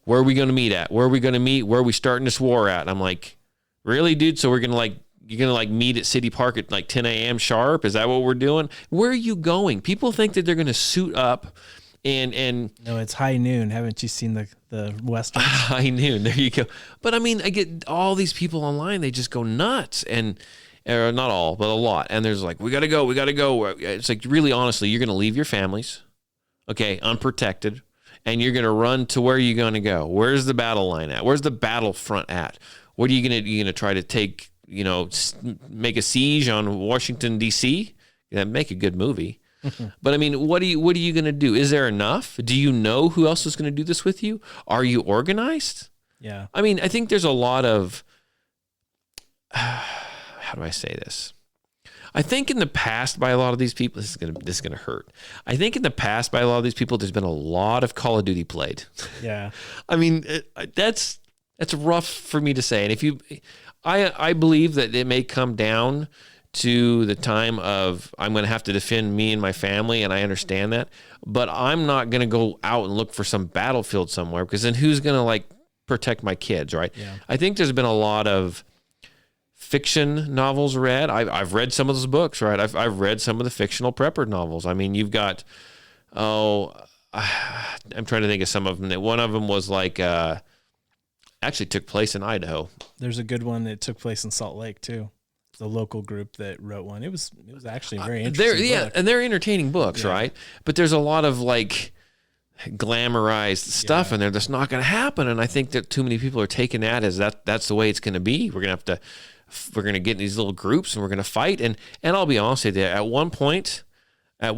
where are we going to meet at? Where are we going to meet? Where are we starting this war at? And I'm like, really, dude? So we're going to you're going to meet at City Park at 10 a.m. sharp? Is that what we're doing? Where are you going? People think that they're going to suit up and no, it's high noon. Haven't you seen the Western? High noon. There you go. But I mean, I get all these people online. They just go nuts, and or not all, but a lot. And there's we got to go. We got to go. It's really, honestly, you're going to leave your families, okay, unprotected, and you're going to run to where you're going to go. Where's the battle line at? Where's the battlefront at? What are you going to? You going to try to take? Make a siege on Washington D.C. That'd make a good movie. But I mean, what are you going to do? Is there enough? Do you know who else is going to do this with you? Are you organized? Yeah. I mean, I think there's a lot of how do I say this? I think in the past by a lot of these people, this is gonna hurt. I think in the past by a lot of these people, there's been a lot of Call of Duty played. Yeah. I mean, that's rough for me to say. And I believe that it may come down to the time of I'm going to have to defend me and my family, and I understand that. But I'm not going to go out and look for some battlefield somewhere, because then who's going to protect my kids, right? Yeah. I think there's been a lot of fiction novels read. I've read some of those books, right? I've read some of the fictional prepper novels. I mean, you've got I'm trying to think of some of them. One of them was actually took place in Idaho. There's a good one that took place in Salt Lake too. The local group that wrote one. It was actually a very interesting book. And they're entertaining books, right? But there's a lot of glamorized stuff in there that's not going to happen. And I think that too many people are taking that as that's the way it's going to be. We're going to get in these little groups and we're going to fight. And I'll be honest with you, at one point, I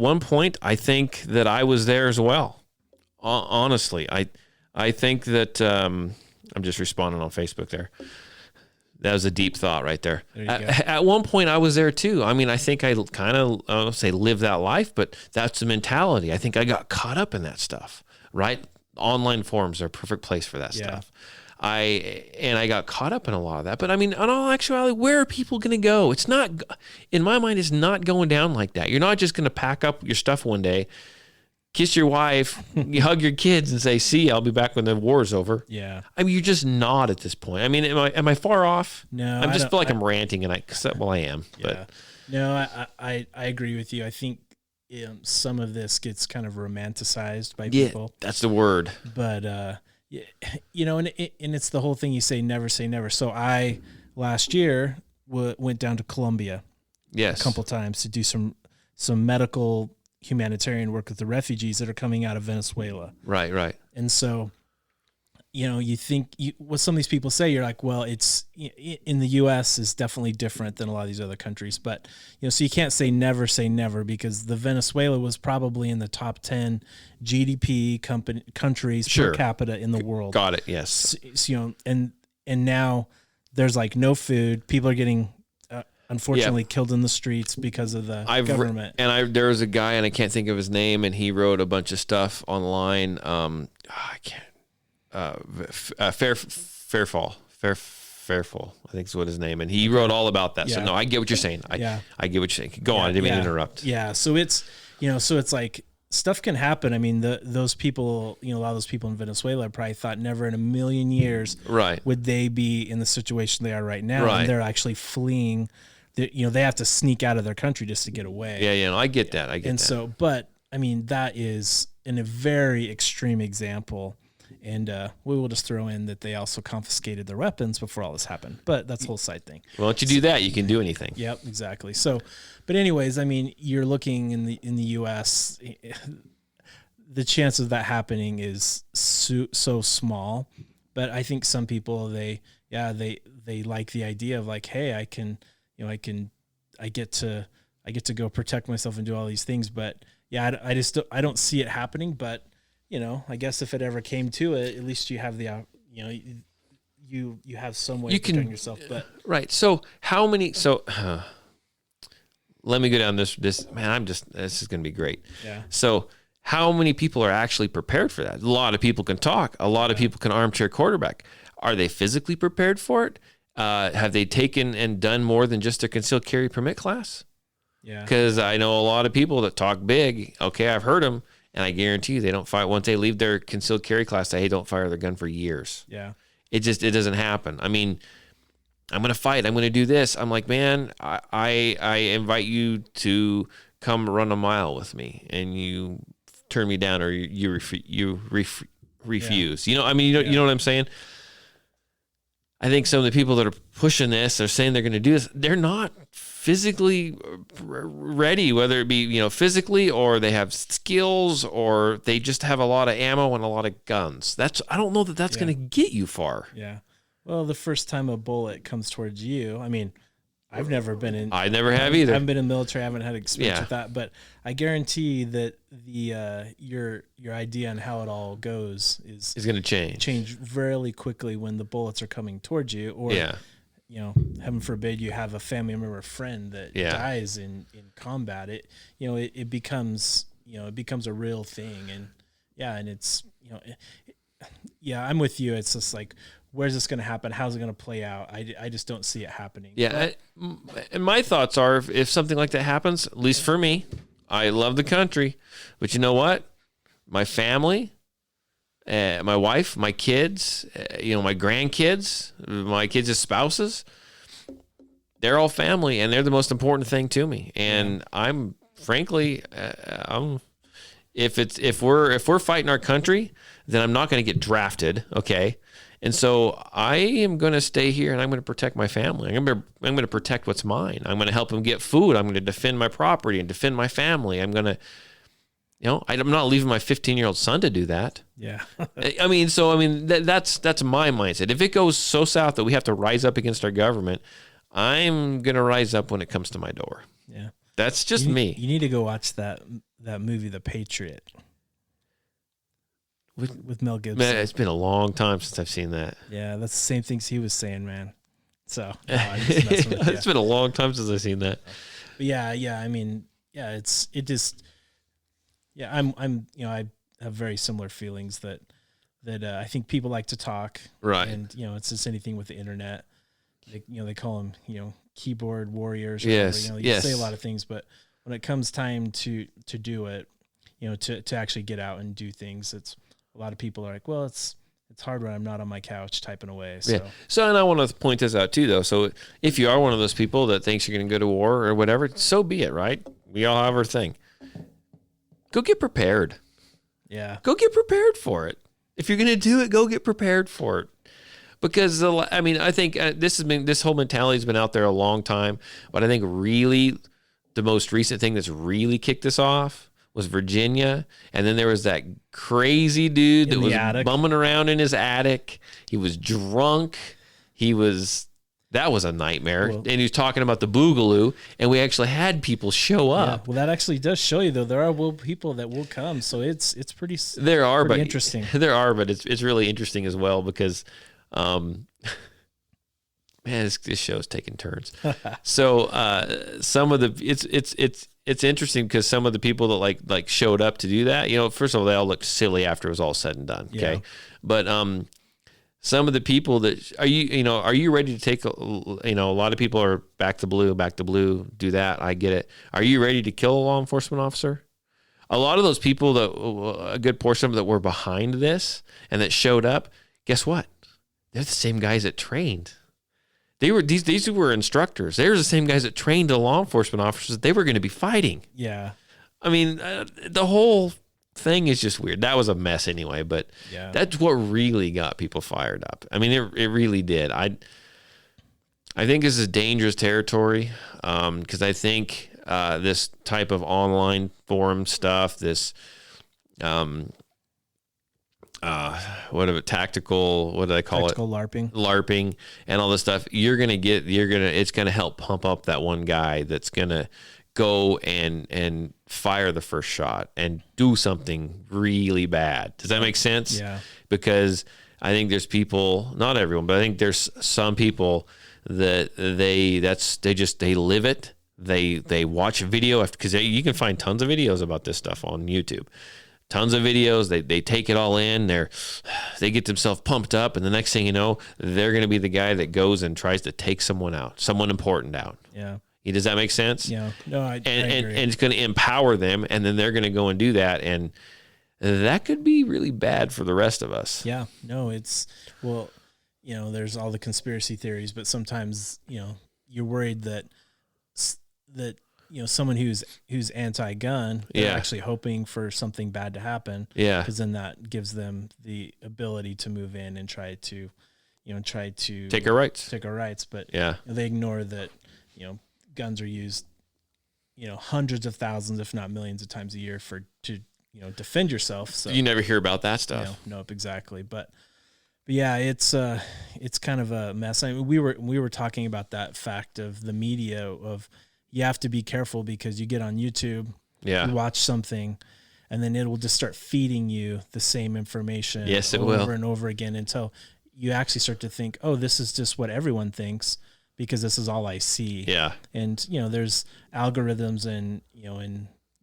think that I was there as well. Honestly, I think that I'm just responding on Facebook there. That was a deep thought right there. At one point, I was there too. I mean, I think I kind of, I don't say live that life, but that's the mentality. I think I got caught up in that stuff, right? Online forums are a perfect place for that stuff. I got caught up in a lot of that. But I mean, in all actuality, where are people going to go? It's not, in my mind, it's not going down like that. You're not just going to pack up your stuff one day, kiss your wife, you hug your kids and say, see, I'll be back when the war's over. Yeah. I mean, you're just not at this point. I mean, am I far off? No. I just feel like I'm ranting, and I am. Yeah. But no, I agree with you. I think some of this gets kind of romanticized by people. That's the word. But, and it's the whole thing you say never. So I, last year, went down to Colombia a couple times to do some medical humanitarian work with the refugees that are coming out of Venezuela. Right. And so, you think what some of these people say, you're like, well, it's in the U.S. is definitely different than a lot of these other countries. But, so you can't say never, because the Venezuela was probably in the top 10 GDP countries per capita in the world. Got it. Yes. So, and now there's no food. People are getting unfortunately killed in the streets because of the government. There was a guy, and I can't think of his name, and he wrote a bunch of stuff online. I can't. Fairfall, I think is what his name, and he wrote all about that. So no, I get what you're saying. I get what you're saying. Go on, I didn't mean to interrupt. Yeah, so it's stuff can happen. I mean, those people, a lot of those people in Venezuela probably thought never in a million years would they be in the situation they are right now, and they're actually fleeing. They have to sneak out of their country just to get away. Yeah, I get that. So, but I mean, that is in a very extreme example. And we will just throw in that they also confiscated their weapons before all this happened. But that's a whole side thing. Well, once you do that, you can do anything. Yep, exactly. So, but anyways, I mean, you're looking in the U.S., the chance of that happening is so small. But I think some people, they like the idea of hey, I get to go protect myself and do all these things. But yeah, I don't see it happening. But I guess if it ever came to it, at least you have the, you have some way of protecting yourself. But right. So how many? So let me go down this. Man, this is going to be great. Yeah. So how many people are actually prepared for that? A lot of people can talk. A lot of people can armchair quarterback. Are they physically prepared for it? Have they taken and done more than just a concealed carry permit class? Yeah. Because I know a lot of people that talk big. Okay, I've heard them. And I guarantee you they don't fire. Once they leave their concealed carry class, they don't fire their gun for years. Yeah. It doesn't happen. I mean, I'm going to fight. I'm going to do this. I'm like, man, I invite you to come run a mile with me, and you turn me down, or you refuse. Yeah. You know what I'm saying? I think some of the people that are pushing this, they're saying they're going to do this, they're not physically ready, whether it be, physically, or they have skills, or they just have a lot of ammo and a lot of guns. I don't know that that's going to get you far. Yeah. Well, the first time a bullet comes towards you, I mean, I never have either. I haven't been in the military. I haven't had experience with that, but I guarantee that your idea on how it all goes is going to change very quickly when the bullets are coming towards you, or heaven forbid you have a family member or friend that dies in combat. It becomes a real thing, and it's I'm with you. It's just like, where's this going to happen? How's it going to play out? I just don't see it happening. Yeah. And my thoughts are, if something like that happens, at least for me, I love the country, but you know what? My family, my wife, my kids, my grandkids, my kids' spouses, they're all family, and they're the most important thing to me. And I'm frankly, if we're fighting our country, then I'm not going to get drafted. Okay. And so I am going to stay here, and I'm going to protect my family. I'm going to protect what's mine. I'm going to help them get food. I'm going to defend my property and defend my family. I'm going to, I'm not leaving my 15-year-old son to do that. Yeah. that's my mindset. If it goes so south that we have to rise up against our government, I'm going to rise up when it comes to my door. Yeah. That's just me. You need to go watch that movie, The Patriot. With Mel Gibson. Man, it's been a long time since I've seen that. Yeah, that's the same things he was saying, man. So I'm just messing with you. It's been a long time since I've seen that. But I mean, I have very similar feelings that I think people like to talk, right? And it's just anything with the internet. They call them keyboard warriors. Yes, you say a lot of things, but when it comes time to do it, to actually get out and do things, a lot of people are like, well, it's hard when I'm not on my couch typing away. So. Yeah. So, and I want to point this out too, though. So if you are one of those people that thinks you're going to go to war or whatever, so be it, right? We all have our thing. Go get prepared. Yeah. Go get prepared for it. If you're going to do it, go get prepared for it. Because, I think this whole mentality has been out there a long time, but I think really the most recent thing that's really kicked this off was Virginia, and then there was that crazy dude that was bumming around in his attic. He was drunk. That was a nightmare. And he was talking about the boogaloo, and we actually had people show up. Yeah, well, that actually does show you, though, there are people that will come, so it's pretty. Pretty interesting. There are, but it's really interesting as well because, man, this show's taking turns. So some of the it's interesting because some of the people that like showed up to do that, first of all, they all looked silly after it was all said and done. Okay. Yeah. But some of the people that are you ready to take, a lot of people are back to blue, do that. I get it. Are you ready to kill a law enforcement officer? A lot of those people a good portion of them that were behind this and that showed up, guess what? They're the same guys that trained. These were instructors. They were the same guys that trained the law enforcement officers that they were going to be fighting. Yeah. I mean, the whole thing is just weird. That was a mess anyway, but that's what really got people fired up. I mean, it really did. I think this is dangerous territory because I think this type of online forum stuff, this tactical, what do they call tactical it? LARPing and all this stuff. It's going to help pump up that one guy that's going to go and fire the first shot and do something really bad. Does that make sense? Yeah. Because I think there's people, not everyone, but I think there's some people that they live it. They watch a video because you can find tons of videos about this stuff on YouTube. Tons of videos. They take it all in. They get themselves pumped up, and the next thing you know, they're going to be the guy that goes and tries to take someone important out. Yeah. Does that make sense? Yeah. No, I agree. And it's going to empower them, and then they're going to go and do that. And that could be really bad for the rest of us. Yeah, no, well, there's all the conspiracy theories, but sometimes, you're worried that someone who's anti-gun, they're actually hoping for something bad to happen. Yeah. Because then that gives them the ability to move in and try to take our rights. But they ignore that, guns are used, hundreds of thousands, if not millions of times a year to defend yourself. So you never hear about that stuff. Nope, exactly. But yeah, it's kind of a mess. I mean, we were talking about that fact of the media of you have to be careful because you get on YouTube, you watch something, and then it will just start feeding you the same information over and over again until you actually start to think, oh, this is just what everyone thinks because this is all I see. Yeah. And, there's algorithms and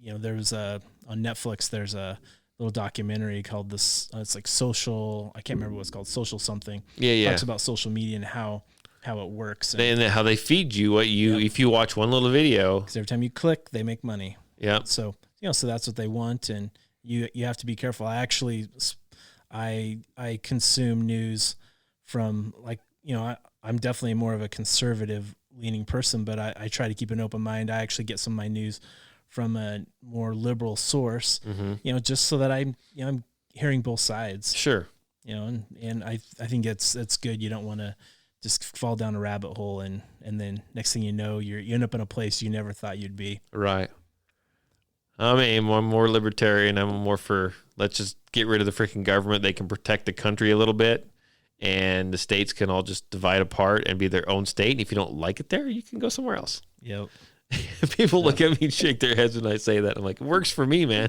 there's on Netflix, there's a little documentary called it's like social, I can't remember what it's called, social something. Yeah. Talks about social media and how it works. And how they feed you if you watch one little video. Because every time you click, they make money. Yeah. So, so that's what they want. And you have to be careful. I consume news from I'm definitely more of a conservative leaning person, but I try to keep an open mind. I actually get some of my news from a more liberal source, just so that I'm hearing both sides. Sure. And I think it's good. You don't want to just fall down a rabbit hole and then next thing you know, you end up in a place you never thought you'd be. Right. I mean, I'm more libertarian. I'm more for let's just get rid of the freaking government. They can protect the country a little bit, and the states can all just divide apart and be their own state. And if you don't like it there, you can go somewhere else. Yep. People look at me and shake their heads when I say that. I'm like, it works for me, man.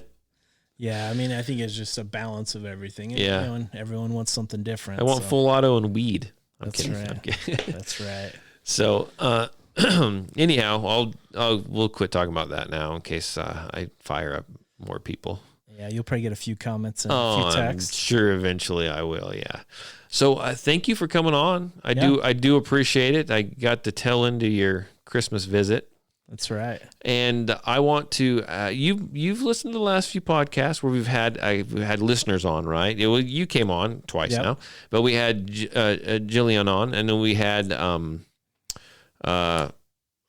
Yeah, I mean, I think it's just a balance of everything. And, and everyone wants something different. I want full auto and weed. That's right. That's right. So, anyhow, we'll quit talking about that now in case I fire up more people. Yeah, you'll probably get a few comments and a few texts. I'm sure eventually I will. Yeah. So thank you for coming on. I do appreciate it. I got to tell into your Christmas visit. That's right. And I want to. You've listened to the last few podcasts where we've had listeners on, right? You came on twice now, but we had Jillian on, and then we had I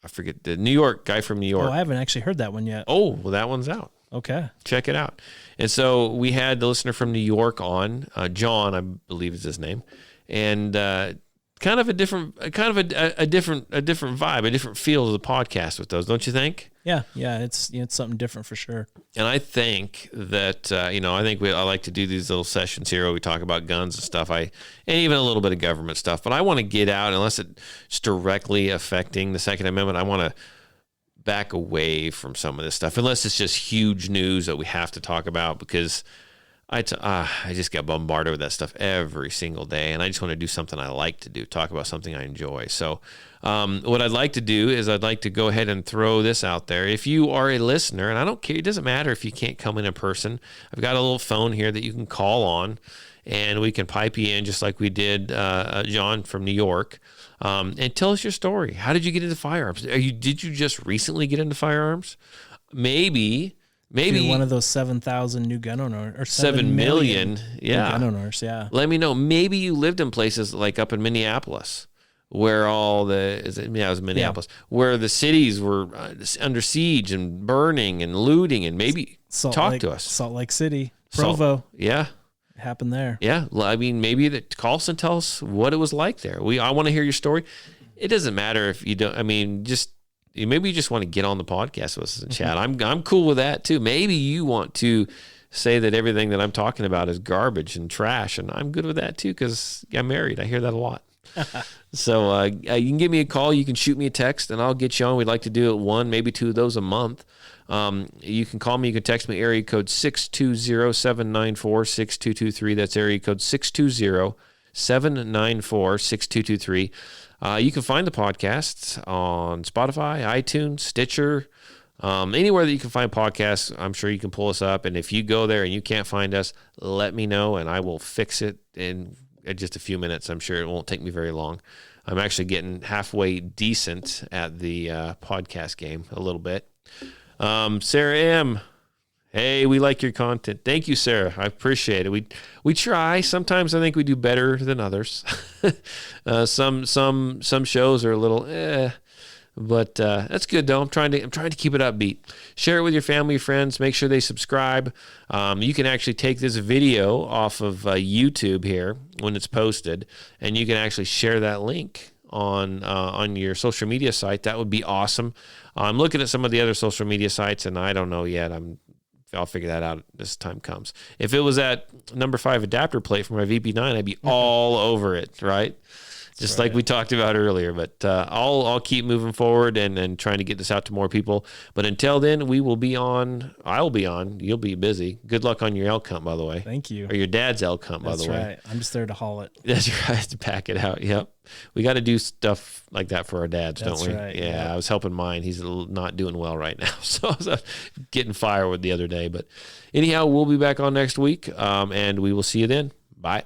forget the New York guy from New York. Oh, I haven't actually heard that one yet. Oh, well, that one's out. Okay, check it out. And so we had the listener from New York on, John, I believe is his name, and kind of a different vibe, a different feel to the podcast with those, don't you think? Yeah, it's something different for sure. And I think that I like to do these little sessions here where we talk about guns and stuff. And even a little bit of government stuff. But I want to get out, unless it's directly affecting the Second Amendment. I want to back away from some of this stuff, unless it's just huge news that we have to talk about, because I just get bombarded with that stuff every single day, and I just want to do something I like to do, talk about something I enjoy. So what I'd like to do is I'd like to go ahead and throw this out there. If you are a listener, and I don't care, it doesn't matter if you can't come in person, I've got a little phone here that you can call on, and we can pipe you in just like we did John from New York. And tell us your story. How did you get into firearms? Did you just recently get into firearms? Maybe you're one of those 7,000 new gun owners, or 7 million gun owners. Yeah. Let me know. Maybe you lived in places like up in Minneapolis, where it was Minneapolis, where the cities were under siege and burning and looting, and maybe talk to us. Salt Lake City, Provo. Yeah. Happened there. Yeah. I mean, maybe call us and tell us what it was like there. I want to hear your story. It doesn't matter if you don't, maybe you just want to get on the podcast with us and chat. I'm cool with that too. Maybe you want to say that everything that I'm talking about is garbage and trash, and I'm good with that too, because I'm married. I hear that a lot. So you can give me a call. You can shoot me a text, and I'll get you on. We'd like to do it 1, maybe 2 of those a month. You can call me. You can text me, area code 620-794-6223. That's area code 620-794-6223. You can find the podcasts on Spotify, iTunes, Stitcher, anywhere that you can find podcasts. I'm sure you can pull us up. And if you go there and you can't find us, let me know, and I will fix it in just a few minutes. I'm sure it won't take me very long. I'm actually getting halfway decent at the podcast game a little bit. Sarah M., Hey, we like your content. Thank you, Sarah. I appreciate it. We try. Sometimes I think we do better than others. Some shows are a little but that's good though. I'm trying to keep it upbeat. Share it with your family, friends. Make sure they subscribe. You can actually take this video off of YouTube here when it's posted, and you can actually share that link on your social media site. That would be awesome. I'm looking at some of the other social media sites, and I don't know yet. I'll figure that out as time comes. If it was that number 5 adapter plate for my VP9, I'd be all over it, right? Just like we talked about earlier. But I'll keep moving forward and trying to get this out to more people. But until then, we will be on. I'll be on. You'll be busy. Good luck on your elk hunt, by the way. Thank you. Or your dad's elk hunt, by the way. That's right. I'm just there to haul it. That's right. To pack it out. Yep. We got to do stuff like that for our dads, don't we? Right. Yeah, yep. I was helping mine. He's not doing well right now. So I was getting firewood the other day. But anyhow, we'll be back on next week, and we will see you then. Bye.